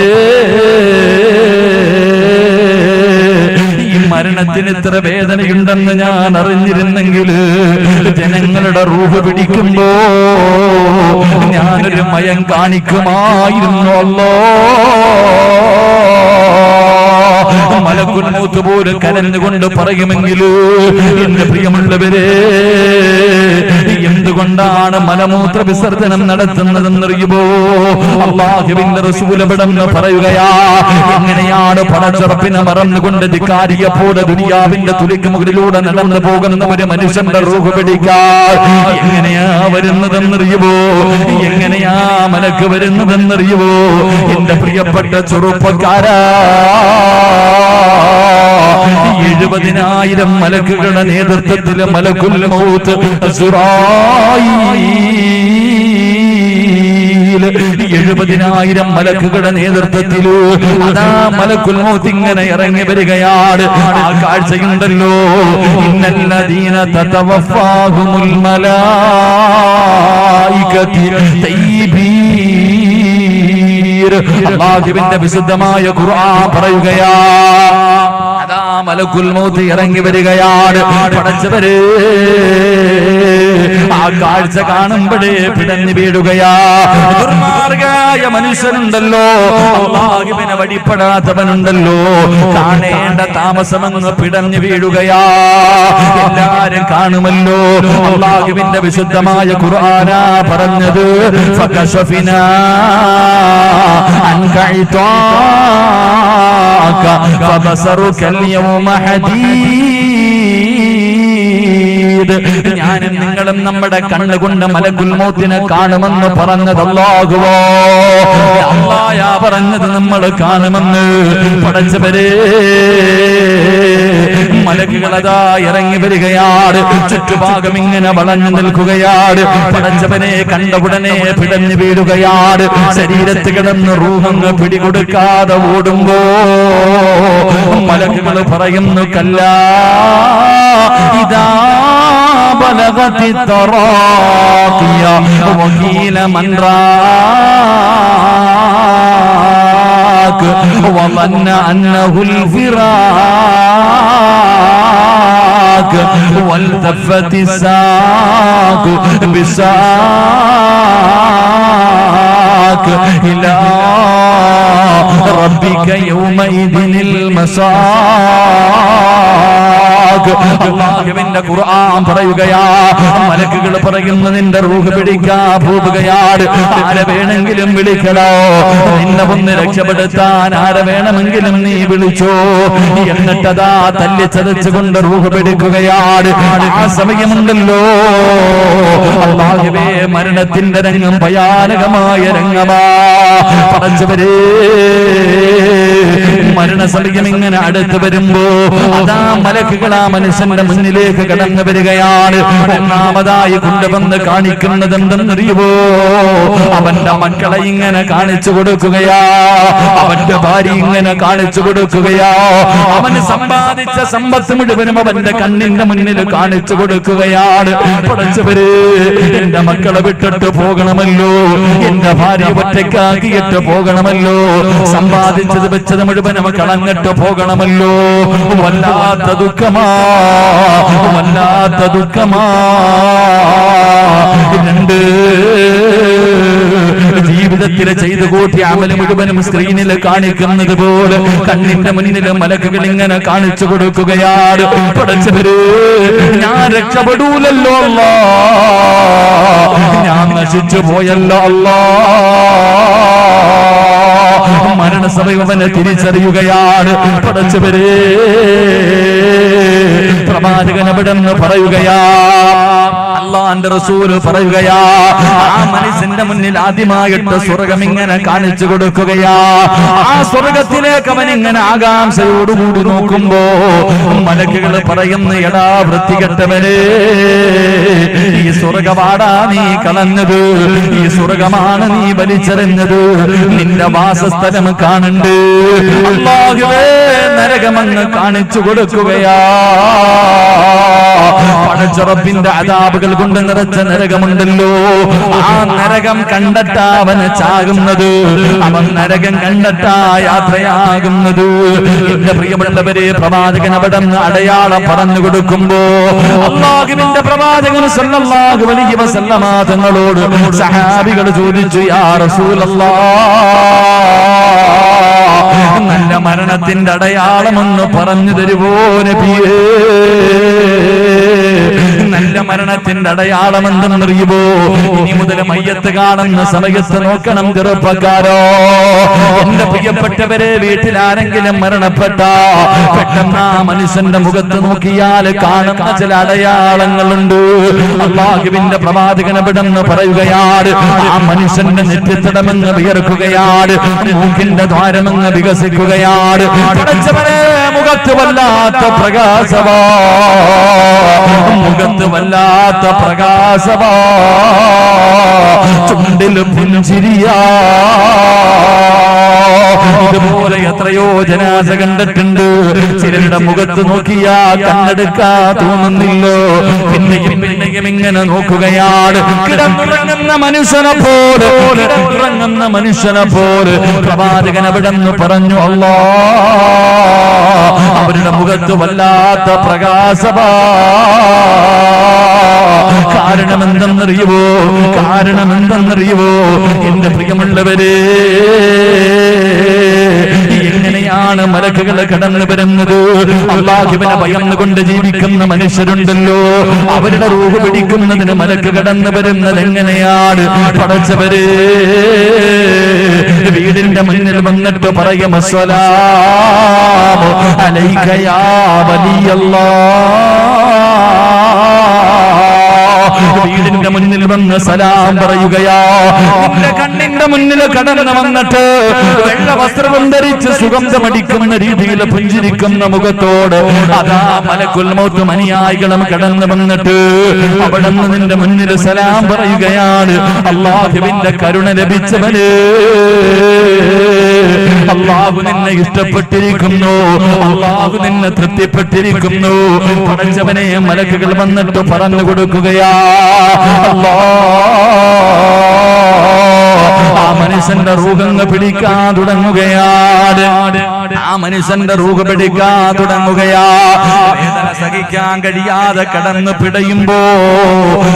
ഈ മരണത്തിന് ഇത്ര വേദനയുണ്ടെന്ന് ഞാൻ അറിഞ്ഞിരുന്നെങ്കിൽ ജനങ്ങളുടെ റൂഹ് പിടിക്കുമ്പോ ഞാനൊരു മയം കാണിക്കുമായിരുന്നു. അല്ലാ, മലക്കുൽ മൗത്ത് പോലും കരഞ്ഞുകൊണ്ട് പറയുമെങ്കിൽ എന്റെ പ്രിയമുള്ളവരെ, എന്തുകൊണ്ടാണ് മലമൂത്ര വിസർജനം നടത്തുന്നതെന്നറിയുമോ? അല്ലാഹുവിന്റെ റസൂൽ അവിടെന്ന് പറയുകയാ, എങ്ങനെയാണ് പടച്ചുറപ്പിനെ മറന്നുകൊണ്ട് ധിക്കാരിയെ പോലെ ദുനിയാവിന്റെ തുലിക്ക് മുകളിലൂടെ നടന്നു പോകുന്ന ഒരു മനുഷ്യന്റെ റൂഹ് പിടിക്കാൻ എങ്ങനെയാ വരുന്നതെന്നറിയുമോ? എങ്ങനെയാ മലക്ക് വരുന്നതെന്നറിയുമോ? എന്റെ പ്രിയപ്പെട്ട ചെറുപ്പക്കാരാ, 70,000 മലക്കുകളുടെ നേതൃത്വത്തിൽ മലക്കുൽ മൗത്ത് അസ്റായീൽ 70,000 മലക്കുകളുടെ നേതൃത്വത്തിൽ അതാ മലക്കുൽ മൗത്ത് ഇങ്ങനെ ഇറങ്ങി വരികയാണ്. ആ കാഴ്ചയുണ്ടല്ലോ, ഇന്നല്ലദീന തതവഫാഹുമുൽ മലായികതു തയ്യിബീൻ. അല്ലാഹുവിന്റെ വിശുദ്ധമായ ഖുർആൻ പറയുകയാ, അതാ മലക്കുൽ മൗത്ത് ഇറങ്ങി വരികയാണ്. പടച്ചവരെ, ആ കാഴ്ച കാണുമ്പോഴേ പിടഞ്ഞു വീഴുകയാ. ദുർമാർഗായ മനുഷ്യനുണ്ടല്ലോ, അല്ലാഹുവിനെ വഴിപ്പെടാത്തവനുണ്ടല്ലോ, കാണേണ്ട താമസമെന്ന് പിടഞ്ഞു വീഴുകയാ. എല്ലാരും കാണുമല്ലോ. അല്ലാഹുവിന്റെ വിശുദ്ധമായ ഖുർആനാ പറഞ്ഞത്, ഫകശഫിനാ അൻക ഇതാക ഫബസറുക اليوم حديد. ഞാനും നിങ്ങളും നമ്മുടെ കണ്ണുകൊണ്ട് മലക്കുൽ മൗത്തിനെ കാണുമെന്ന് പറഞ്ഞത് അല്ലാഹുവോ? അല്ലാഹയാ പറഞ്ഞത് നമ്മൾ കാണുമെന്ന്. പടച്ചവരെ, മലക്കുകളതാ ഇറങ്ങി വരികയാണ്. ചുറ്റുഭാഗം ഇങ്ങനെ വളഞ്ഞു നിൽക്കുകയാണ്. പടച്ചവനെ കണ്ട ഉടനെ പിടഞ്ഞു വീഴുകയാണ്. ശരീരത്ത് കിടന്ന് റൂഹങ്ങ് പിടികൊടുക്കാതെ ഓടുമ്പോ മലക്കുകൾ പറയുന്നു, കല്ലാ ഇദാ ബലഗതി തറാഖിയ വഖീല മൻ റാഖ വظن أنه الفراق والتفت الساق بساق إلى ربك يومئذ المساق. അല്ലാഹുവിന്റെ ഖുർആൻ പറയുകയാ, മലക്കുകൾ പറയുന്നു, നിന്റെ റൂഹ് പിടിക്കാൻ പോവുകയാണ്. ആരെ വേണമെങ്കിലും വിളിക്കലോ, നിന്നെ ഒന്ന് രക്ഷപ്പെടുത്താൻ ആരെ വേണമെങ്കിലും നീ വിളിച്ചോ. എന്നിട്ടതാ തല്ലിച്ചതച്ചുകൊണ്ട് റൂഹ് പിടിക്കുകയാണ്. ആ സമയമുണ്ടല്ലോ, അല്ലാഹുവേ, മരണത്തിന്റെ രംഗം ഭയാനകമായ രംഗമാ. പടച്ചവരേ, മരണസമയം ഇങ്ങനെ അടുത്ത് വരുമ്പോ അതാ മലക്കുകൾ ആ മനുഷ്യന്റെ മുന്നിലേക്ക് കടന്നു വരികയാണ്. ഒന്നാമതായി കൊണ്ടുവന്ന് കാണിക്കുന്നത് എന്തെന്നറിയുമോ? അവന്റെ മക്കളെ ഇങ്ങനെ കാണിച്ചു കൊടുക്കുകയാ. അവന്റെ ഭാര്യ ഇങ്ങനെ കാണിച്ചു കൊടുക്കുകയാ. അവന് സമ്പാദിച്ച സമ്പത്ത് മുഴുവനും അവന്റെ കണ്ണിന്റെ മുന്നിൽ കാണിച്ചു കൊടുക്കുകയാണ്. പടച്ചവര്, എന്റെ മക്കളെ വിട്ടിട്ട് പോകണമല്ലോ, എന്റെ ഭാര്യ ഒറ്റയ്ക്കാക്കിയിട്ട് പോകണമല്ലോ, സമ്പാദിച്ചത് വെച്ചത് മുഴുവനും കളഞ്ഞിട്ട് പോകണമല്ലോ. വല്ലാത്ത ദുഃഖമാ, വല്ലാത്ത ദുഃഖമാ. രണ്ട് ജീവിതത്തിൽ ചെയ്തു കൂട്ടിയ അമല് മുഴുവനും സ്ക്രീനിൽ കാണിക്കുന്നത് പോലെ കണ്ണിന്റെ മുന്നിൽ മലക്കുകൾ ഇങ്ങനെ കാണിച്ചു കൊടുക്കുകയാണ്. പടച്ചവര്, ഞാൻ രക്ഷപ്പെടൂലല്ലോ അല്ലാ, ഞാൻ നശിച്ചു പോയല്ലോ അല്ലാ. മരണസമയം തിരിച്ചറിയുകയാണ്. പടച്ചവരേ, പ്രവാചകൻ അവിടെന്ന് പറയുകയാ, അല്ലാഹുവിന്റെ റസൂൽ പറയുകയാ, ആ മനുഷ്യന്റെ മുന്നിൽ ആദ്യമായിട്ട് സ്വർഗം ഇങ്ങനെ കാണിച്ചു കൊടുക്കുകയാ. ആ സ്വർഗത്തിലേക്ക് അവൻ ഇങ്ങനെ ആകാംക്ഷയോടുകൂടി നോക്കുമ്പോ മലക്കുകൾ പറയുന്നു, എടാ വൃത്തികെട്ടവനെ, ഈ സ്വർഗമാടാ നീ കളഞ്ഞത്, ഈ സ്വർഗമാണ് നീ വലിച്ചെറിഞ്ഞത്, നിന്റെ വാസസ്ഥലം കാണുന്നുണ്ട്. അല്ലാഹുവേ, നരകമങ്ങ് കാണിച്ചു കൊടുക്കുകയാ. പടച്ചറപ്പിന്റെ അദാബുകൾ കൊണ്ട് നിറച്ച നരകമുണ്ടല്ലോ, ആ നരകം കണ്ടിട്ടാ അവന് ചാകുന്നത്, അവൻ നരകം കണ്ടിട്ടാ യാത്രയാകുന്നത്. എന്റെ പ്രിയമുള്ളവരെ, പ്രവാചകൻ അവിടെ നിന്ന് അടയാളം പറഞ്ഞു കൊടുക്കുമ്പോ അല്ലാഹുവിന്റെ പ്രവാചകൻ സല്ലല്ലാഹു അലൈഹി വസല്ലമ തങ്ങളോട് സഹാബികൾ ചോദിച്ചു, യാ റസൂലല്ലാഹ്, നല്ല മരണത്തിന്റെ അടയാളമൊന്ന് പറഞ്ഞു തരുവോ നബിയേ? നല്ല മരണത്തിന്റെ അടയാളം എന്തെന്നറിയുമോ? ഇനി മുതൽ മയ്യത്ത് കാണുന്ന സമയത്ത് നോക്കണം ചെറുപ്പക്കാരോ. എന്റെ പ്രിയപ്പെട്ടവരെ, വീട്ടിൽ ആരെങ്കിലും മരണപ്പെട്ട പെട്ടെന്ന് ആ മനുഷ്യന്റെ മുഖത്ത് നോക്കിയാൽ കാണുന്ന ചില അടയാളങ്ങളുണ്ട്. അല്ലാഹുവിന്റെ പ്രവാചകൻ അവിടെന്ന് പറയുകയാണ്, ആ മനുഷ്യന്റെ നെറ്റിത്തടമെന്ന് വിയർക്കുകയാണ്, മൂക്കിന്റെ ദ്വാരമെന്ന് വികസിക്കുകയാണ്. പടച്ചവനെ, മുഖത്ത് വല്ലാത്ത പ്രകാശവാ, മുഖത്ത് വല്ലാത്ത പ്രകാശവാ, ചുണ്ടിൽ പുഞ്ചിരിയാ. ഇതുപോലെ എത്രയോ ജനാസ കണ്ടിട്ടുണ്ട്. ചിലരുടെ മുഖത്ത് നോക്കിയാ കണ്ണെടുക്കാ തോന്നുന്നില്ലോ. പിന്നെയും ഇങ്ങനെ നോക്കുകയാണ്. കിടന്നുറങ്ങുന്ന മനുഷ്യനെ പോലെ, കിടന്നുറങ്ങുന്ന മനുഷ്യനെ പോലെ പ്രവാചകൻ അവിടെ നിന്ന് പറഞ്ഞു, അല്ലാഹ്, അവരുടെ മുഖത്ത് വല്ലാത്ത പ്രകാശവാ. കാരണമെന്തെന്നറിയുവോ? കാരണമെന്തെന്നറിയുവോ? എന്റെ പ്രിയമുള്ളവരെ, എങ്ങനെയാണ് മലക്കുകൾ കടന്നു വരുന്നത്? അല്ലാഹുവിനെ ഭയന്നുകൊണ്ട് ജീവിക്കുന്ന മനുഷ്യരുണ്ടല്ലോ, അവരുടെ റൂഹ് പിടിക്കുന്നതിന് മലക്ക് കടന്നു വരുന്നത് എങ്ങനെയാണ്? പടച്ചവരെ, വീടിന്റെ മുന്നിൽ വന്നിട്ട് പറയും, അസ്സലാമു അലൈക യാ വലിയല്ലാഹ്. വീടിന്റെ മുന്നിൽ വന്ന് സലാം പറയുകയാ. നിന്റെ കണ്ണിന്റെ മുന്നിൽ കടന്നു വന്നിട്ട് വെള്ള വസ്ത്രം ധരിച്ച് സുഗന്ധമടിക്കുന്ന രീതിയിൽ പുഞ്ചിരിക്കുന്ന മുഖത്തോട് അതാ മലക്കുൽ മൗത്ത് അനുയായികളും കടന്നു വന്നിട്ട് അവിടെ നിന്ന് നിന്റെ മുന്നിൽ സലാം പറയുകയാണ്. അല്ലാഹുവിന്റെ കരുണ ലഭിച്ചവന്, അല്ലാഹു നിന്നെ ഇഷ്ടപ്പെട്ടിരിക്കുന്നു, അല്ലാഹു നിന്നെ തൃപ്തിപ്പെട്ടിരിക്കുന്നു. പടച്ചവനെ, മലക്കുകൾ വന്നിട്ട് പറഞ്ഞു കൊടുക്കുകയാ, ആ മനുഷ്യന്റെ റൂഹങ്ങ് പിടിക്കാൻ തുടങ്ങുകയാണ്. ആ മനുഷ്യന്റെ റൂഹ് പിടിക്കാൻ തുടങ്ങുകയാ. വേദന സഹിക്കാൻ കഴിയാതെ കടന്നു പിടയുമ്പോ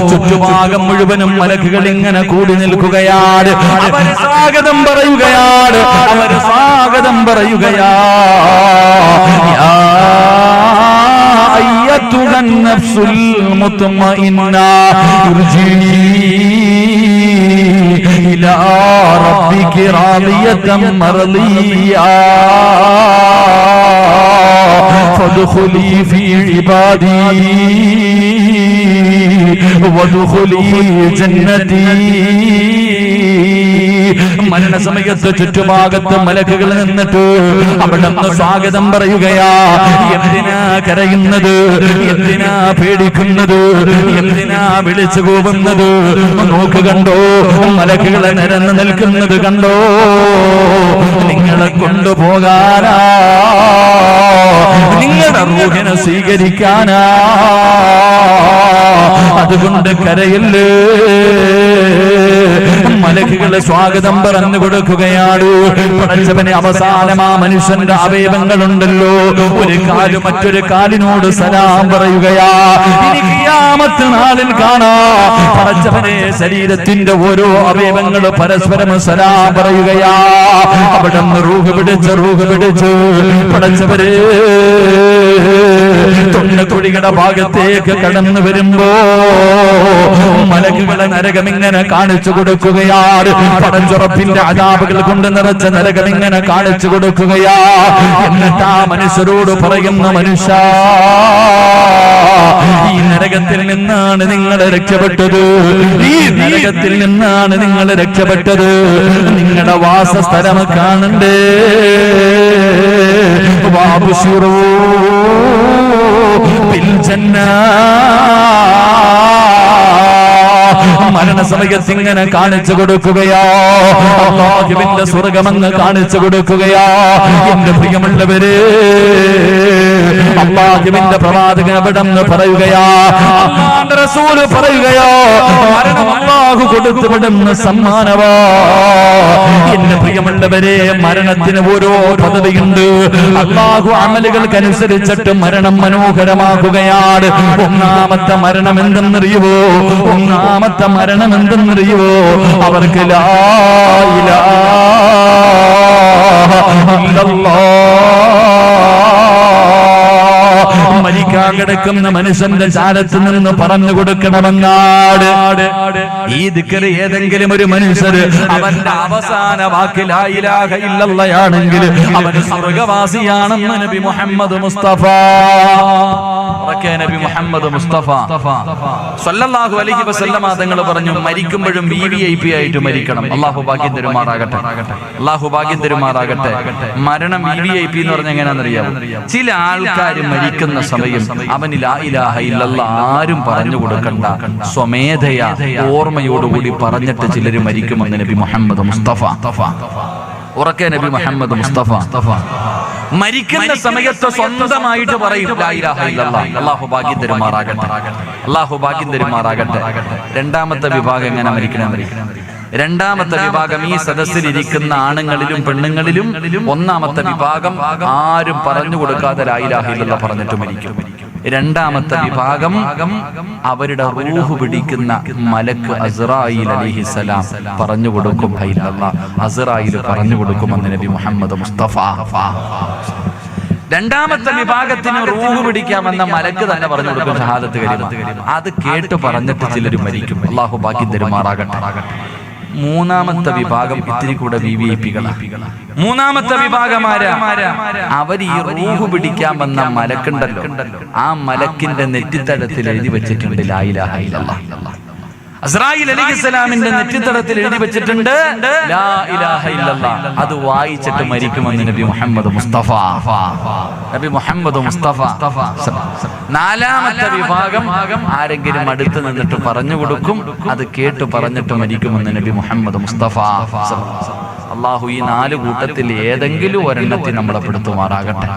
ചുറ്റുഭാഗം മുഴുവനും മലക്കുകൾ ഇങ്ങനെ കൂടി നിൽക്കുകയാണ്. അവര് സ്വാഗതം പറയുകയാണ്, അവര് സ്വാഗതം പറയുകയാ. أيتها النفس المطمئنة ارجعي إلى ربك راضية مرضية فادخلي في عبادي وادخلي جنتي. മരണസമയത്ത് ചുറ്റുഭാഗത്ത് മലക്കുകൾ നിന്നിട്ട് അവിടെ നിന്ന് സ്വാഗതം പറയുകയാ. എന്തിനാ കരയുന്നത്? എന്തിനാ പേടിക്കുന്നത്? എന്തിനാ വിളിച്ചു കൂവുന്നത്? നോക്ക്, കണ്ടോ മലക്കുകളെ നിരന്ന് നിൽക്കുന്നത് കണ്ടോ? നിങ്ങളെ കൊണ്ടുപോകാനാ, നിങ്ങളുടെ റൂഹിനെ സ്വീകരിക്കാനാ. അതുകൊണ്ട് കരയില്ലേ. മലക്കുകളെ സ്വാഗതം പറഞ്ഞു കൊടുക്കുകയാണ്. പടച്ചവനെ, അവസാനം ആ മനുഷ്യന്റെ അവയവങ്ങളുണ്ടല്ലോ, ഒരു കാല് മറ്റൊരു കാലിനോട് സലാം പറയുകയാ. ഇനി ഖിയാമത്ത് നാളിൽ കാണാം പടച്ചവനെ ശരീരത്തിന്റെ ഓരോ അവയവങ്ങൾ പരസ്പരം സലാം പറയുകയാ. അവിടെ നിന്ന് റൂഹ് പിടിച്ച് പടച്ചവരെ തൊണ്ടക്കുഴിയുടെ ഭാഗത്തേക്ക് കടന്നു വരുമ്പോ മലക്കുകളെ നരകം ഇങ്ങനെ കാണിച്ചു കൊടുക്കുകയാ. കൊടുക്കുകയാണ്. പടച്ചുറപ്പിന്റെ അദാബുകൾ കൊണ്ട് നിറച്ച നരകം ഇങ്ങനെ കാണിച്ചു കൊടുക്കുകയാ. എന്നിട്ട് ആ മനുഷ്യരോട് പറയുന്ന മനുഷ്യ, ഈ നരകത്തിൽ നിന്നാണ് നിങ്ങൾ രക്ഷപ്പെട്ടത്, ഈ നരകത്തിൽ നിന്നാണ് നിങ്ങൾ രക്ഷപ്പെട്ടത്. നിങ്ങളുടെ വാസസ്ഥലം കാണണ്ടേ? വാബുശിറൂ ബിൽ ജന്നാ. മരണസമയത്ത് ഇങ്ങനെ കാണിച്ചു കൊടുക്കുകയാ. അല്ലാഹുവിന്റെ സ്വർഗ്ഗമെന്ന് കാണിച്ചു കൊടുക്കുകയാ. എന്റെ പ്രിയമുള്ളവരെ, അല്ലാഹുവിന്റെ പ്രവാചകൻ അവിടെന്ന് പറയുകയാ, അല്ലാഹുവിന്റെ റസൂൽ പറയുകയാ, മരണം അല്ലാഹു കൊടുത്തു വിടുന്ന സമ്മാനവാ. എന്റെ പ്രിയമുള്ളവരെ, മരണത്തിന് ഓരോ പദവിയുണ്ട്. അല്ലാഹു അമലുകൾക്കനുസരിച്ചിട്ട് മരണം മനോഹരമാക്കുകയാണ്. ഒന്നാമത്തെ മരണം എന്തെന്നറിയുവോ? ഒന്നാമത്തെ മരണം എന്തെന്നറിയുവോ? അവർക്ക് ലാ ഇലാഹ ഇല്ലല്ലാഹ് മരിക്കാൻ കിടക്കുന്ന മനുഷ്യന്റെ ചാരത്ത് നിന്ന് പറഞ്ഞു കൊടുക്കണമെന്നാട്. ഈ ദിക്ർ ഏതെങ്കിലും ഒരു മനുഷ്യർ അവന്റെ അവസാന വാക്ക് ലാ ഇലാഹ ഇല്ലല്ലാഹയാണെങ്കിൽ അവൻ സ്വർഗ്ഗവാസിയാണെന്ന് നബി മുഹമ്മദ് മുസ്തഫ. നബി മുഹമ്മദ് മുസ്തഫ സല്ലല്ലാഹു അലൈഹി വസല്ലമ തങ്ങൾ പറഞ്ഞു, മരിക്കുമ്പോഴും വിവിഐപി ആയിട്ട് മരിക്കണം. അല്ലാഹു ഭാഗ്യം തരുമാറാകട്ടെ, അല്ലാഹു ഭാഗ്യം തരുമാറാകട്ടെ. മരണം വിവിഐപി എന്ന് പറഞ്ഞാൽ എങ്ങനെയാണെന്നറിയാമോ? ചില ആൾക്കാർ മരിക്കുന്ന സമയം അവന് ലാ ഇലാഹ ഇല്ലല്ലാഹ് ആരും പറഞ്ഞു കൊടുക്കണ്ട, സ്വമേധയാ ഓർമ്മയോടുകൂടി പറഞ്ഞിട്ട് ചിലർ മരിക്കുമെന്ന് നബി മുഹമ്മദ് മുസ്തഫ. ഉറക്കെ നബി മുഹമ്മദ് മുസ്തഫ മരിക്കുന്ന സമയത്ത് സ്വന്തമായിട്ട് പറയും ലാ ഇലാഹ ഇല്ലല്ലാഹ്. അല്ലാഹു ഭാഗ്യം തരുമാറാകട്ടെ, അല്ലാഹു ഭാഗ്യം തരുമാറാകട്ടെ. രണ്ടാമത്തെ വിഭാഗം എങ്ങനെ മരിക്കണം? രണ്ടാമത്തെ വിഭാഗം ഈ സദസ്സിൽ ഇരിക്കുന്ന ആണുങ്ങളിലും പെണ്ണുങ്ങളിലും ഒന്നാമത്തെ വിഭാഗം ആരും പറഞ്ഞു കൊടുക്കാതെ ലാ ഇലാഹ ഇല്ലല്ലാഹ് പറഞ്ഞിട്ട് മരിക്കും. രണ്ടാമത്തെ വിഭാഗം അവരുടെ റൂഹ് പിടിക്കുന്ന മലക്ക് അസ്റായീൽ അലൈഹിസ്സലാം പറഞ്ഞു കൊടുക്കും. അസ്റായീൽ പറഞ്ഞു കൊടുക്കുമെന്ന് നബി മുഹമ്മദ് മുസ്തഫ. രണ്ടാമത്തെ വിഭാഗത്തിന് റൂഹ് പിടിക്കാമെന്ന മലക്ക് തന്നെ പറഞ്ഞു കൊടുക്കും ഷഹാദത്ത് കലിമ. അത് കേട്ട് പറഞ്ഞിട്ട് ചിലർ മരിക്കും. അല്ലാഹു ഭാഗ്യം തരുമാറാകട്ടെ. മൂന്നാമത്തെ വിഭാഗം ഇത്തിരി കൂടെ വിവിഐപികളാണ്. മൂന്നാമത്തെ വിഭാഗമാരാ? അവർ ഈ റൂഹ് പിടിക്കാൻ വന്ന മലക്കുണ്ടല്ലോ, ആ മലക്കിന്റെ നെറ്റിത്തടത്തിൽ എഴുതി വെച്ചിട്ടുണ്ട് ലാ ഇലാഹ ഇല്ലല്ലാഹ്. അസ്റായീൽ അലൈഹിസ്സലാമിന്റെ നെറ്റിത്തടത്തിൽ എഴുതി വെച്ചിട്ടുണ്ട് ലാ ഇലാഹ ഇല്ലല്ലാഹ്. അത് വായിച്ചിട്ട് മരിക്കുമെന്ന് നബി മുഹമ്മദ് മുസ്തഫ. നബി മുഹമ്മദ് മുസ്തഫ. നാലാമത്തെ വിഭാഗം ആരെങ്കിലും അടുത്ത് നിന്നിട്ട് പറഞ്ഞു കൊടുക്കും, അത് കേട്ട് പറഞ്ഞിട്ട് മരിക്കുമെന്ന് നബി മുഹമ്മദ് മുസ്തഫ. അല്ലാഹു ഈ നാല് കൂട്ടത്തിൽ ഏതെങ്കിലും ഒരെണ്ണത്തിൽ നമ്മളെ പെടുത്തുമാറാകട്ടെ.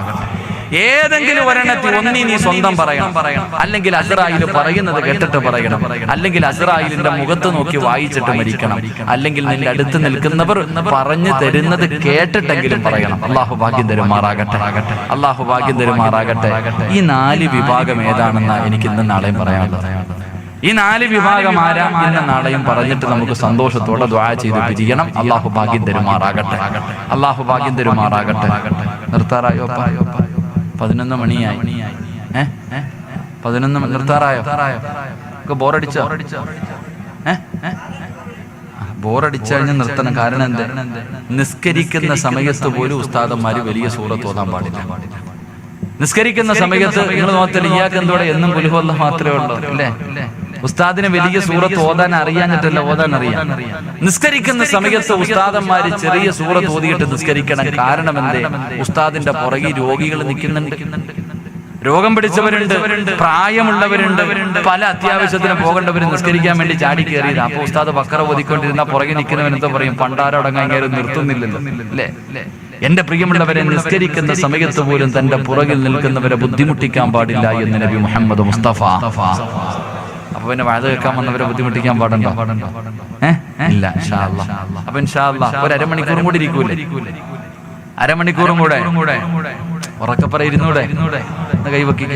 ഏതെങ്കിലും ഒരെണ്ണത്തിൽ ഒന്നി നീ സ്വന്തം പറയണം, അല്ലെങ്കിൽ അസ്റായീൽ പറയുന്നത് കേട്ടിട്ട് പറയണം, അല്ലെങ്കിൽ അസ്റായീലിന്റെ മുഖത്ത് നോക്കി വായിച്ചിട്ട് മരിക്കണം, അല്ലെങ്കിൽ നിന്റെ അടുത്ത് നിൽക്കുന്നവർ പറഞ്ഞു തരുന്നത് കേട്ടിട്ടെങ്കിലും പറയണം. അല്ലാഹു ഭാഗ്യം തരുമാറാകട്ടെ, അല്ലാഹു ഭാഗ്യം തരുമാറാകട്ടെ. ഈ നാല് വിഭാഗം ഏതാണെന്ന് എനിക്ക് ഇന്നും നാളെയും പറയാനുള്ളത്. ഈ നാല് വിഭാഗം ആരാ ഇന്ന് നാളെയും പറഞ്ഞിട്ട് നമുക്ക് സന്തോഷത്തോടെ ദുആ ചെയ്ത് പിരിയണം. അല്ലാഹു ഭാഗ്യം തരുമാറാകട്ടെ, അല്ലാഹു ഭാഗ്യം തരുമാറാകട്ടെ. നിർത്താറായോ? 11 മണിയായി. 11 നിർത്താറായോ? ബോറടിച്ചോ? ബോറടിച്ചു കഴിഞ്ഞാൽ നിർത്തണം. കാരണം എന്താ? നിസ്കരിക്കുന്ന സമയത്ത് പോലും ഉസ്താദന്മാര് വലിയ സൂറത്ത് ഓതാൻ പാടില്ല. നിസ്കരിക്കുന്ന സമയത്ത് നിങ്ങൾ നോക്കത്തില്ല, ഇയാൾക്ക് എന്തോടെ എന്നും കുൽഹുവല്ല മാത്രമേ ഉള്ളൂ അല്ലേ? ഉസ്താദിന് വലിയ സൂറത്ത് ഓതാൻ അറിയാഞ്ഞിട്ടല്ല, ഓതാൻ അറിയാം. നിസ്കരിക്കുന്ന സമയത്ത് ഉസ്താദന്മാര് ചെറിയ സൂറത്ത് ഓതിയിട്ട് നിസ്കരിക്കണം. കാരണം എന്തേ? ഉസ്താദിന്റെ പുറകെ രോഗികൾ നിൽക്കുന്നുണ്ട്, രോഗം പിടിച്ചവരുണ്ട്, പ്രായമുള്ളവരുണ്ട്, പല അത്യാവശ്യത്തിന് പോകേണ്ടവർ നിസ്കരിക്കാൻ വേണ്ടി ചാടി കയറിയത്. അപ്പൊ ഉസ്താദ് ബക്കറ ഓതിക്കൊണ്ടിരുന്ന പുറകെ നിൽക്കുന്നവരെന്തോ പറയും, പണ്ടാരോടങ്ങാൻ കയറി നിർത്തുന്നില്ലല്ലോ അല്ലേ? എന്റെ പ്രിയമുള്ളവരെ, നിസ്കരിക്കുന്ന സമയത്ത് പോലും തന്റെ പുറകിൽ നിൽക്കുന്നവരെ ബുദ്ധിമുട്ടിക്കാൻ പാടില്ല എന്ന് നബി മുഹമ്മദ് മുസ്തഫ. അപ്പൊ പിന്നെ വഅദ് കേൾക്കാൻ വന്നവരെ ബുദ്ധിമുട്ടിക്കാൻ പാടുണ്ടോ? ഇല്ല. ഇൻഷാ അല്ലാഹ്. അപ്പൊ ഇൻഷാ അല്ലാഹ് ഒരു അരമണിക്കൂറും കൂടി ഇരിക്കൂലേ? അരമണിക്കൂറും കൂടെ ഉറക്കപ്പറ ഇരുന്നൂടെ? കൈവക്കി.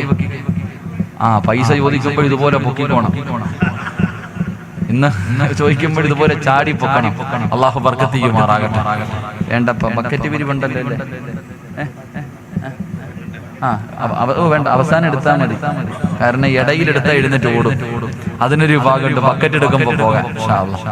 പൈസ ചോദിക്കുമ്പോൾ ഇതുപോലെ പൊക്കിക്കോണം. ഇന്ന് ചോദിക്കുമ്പോൾ ഇതുപോലെ ചാടി പൊക്കണം. അല്ലാഹു ബർക്കത്ത് ചെയ്യുമാറാകട്ടെ. വേണ്ടപ്പ ബക്കറ്റ് പിരിവുണ്ടല്ലോ അല്ലേ? വേണ്ട, അവസാനം എടുത്താൽ മതി. കാരണം ഇടയിലെടുത്താൽ എഴുന്നേറ്റ് ഓടും. അതിനൊരു വിഭാഗമുണ്ട്, ബക്കറ്റ് എടുക്കുമ്പോൾ പോകാൻ. ഇൻഷാ അല്ലാഹ്.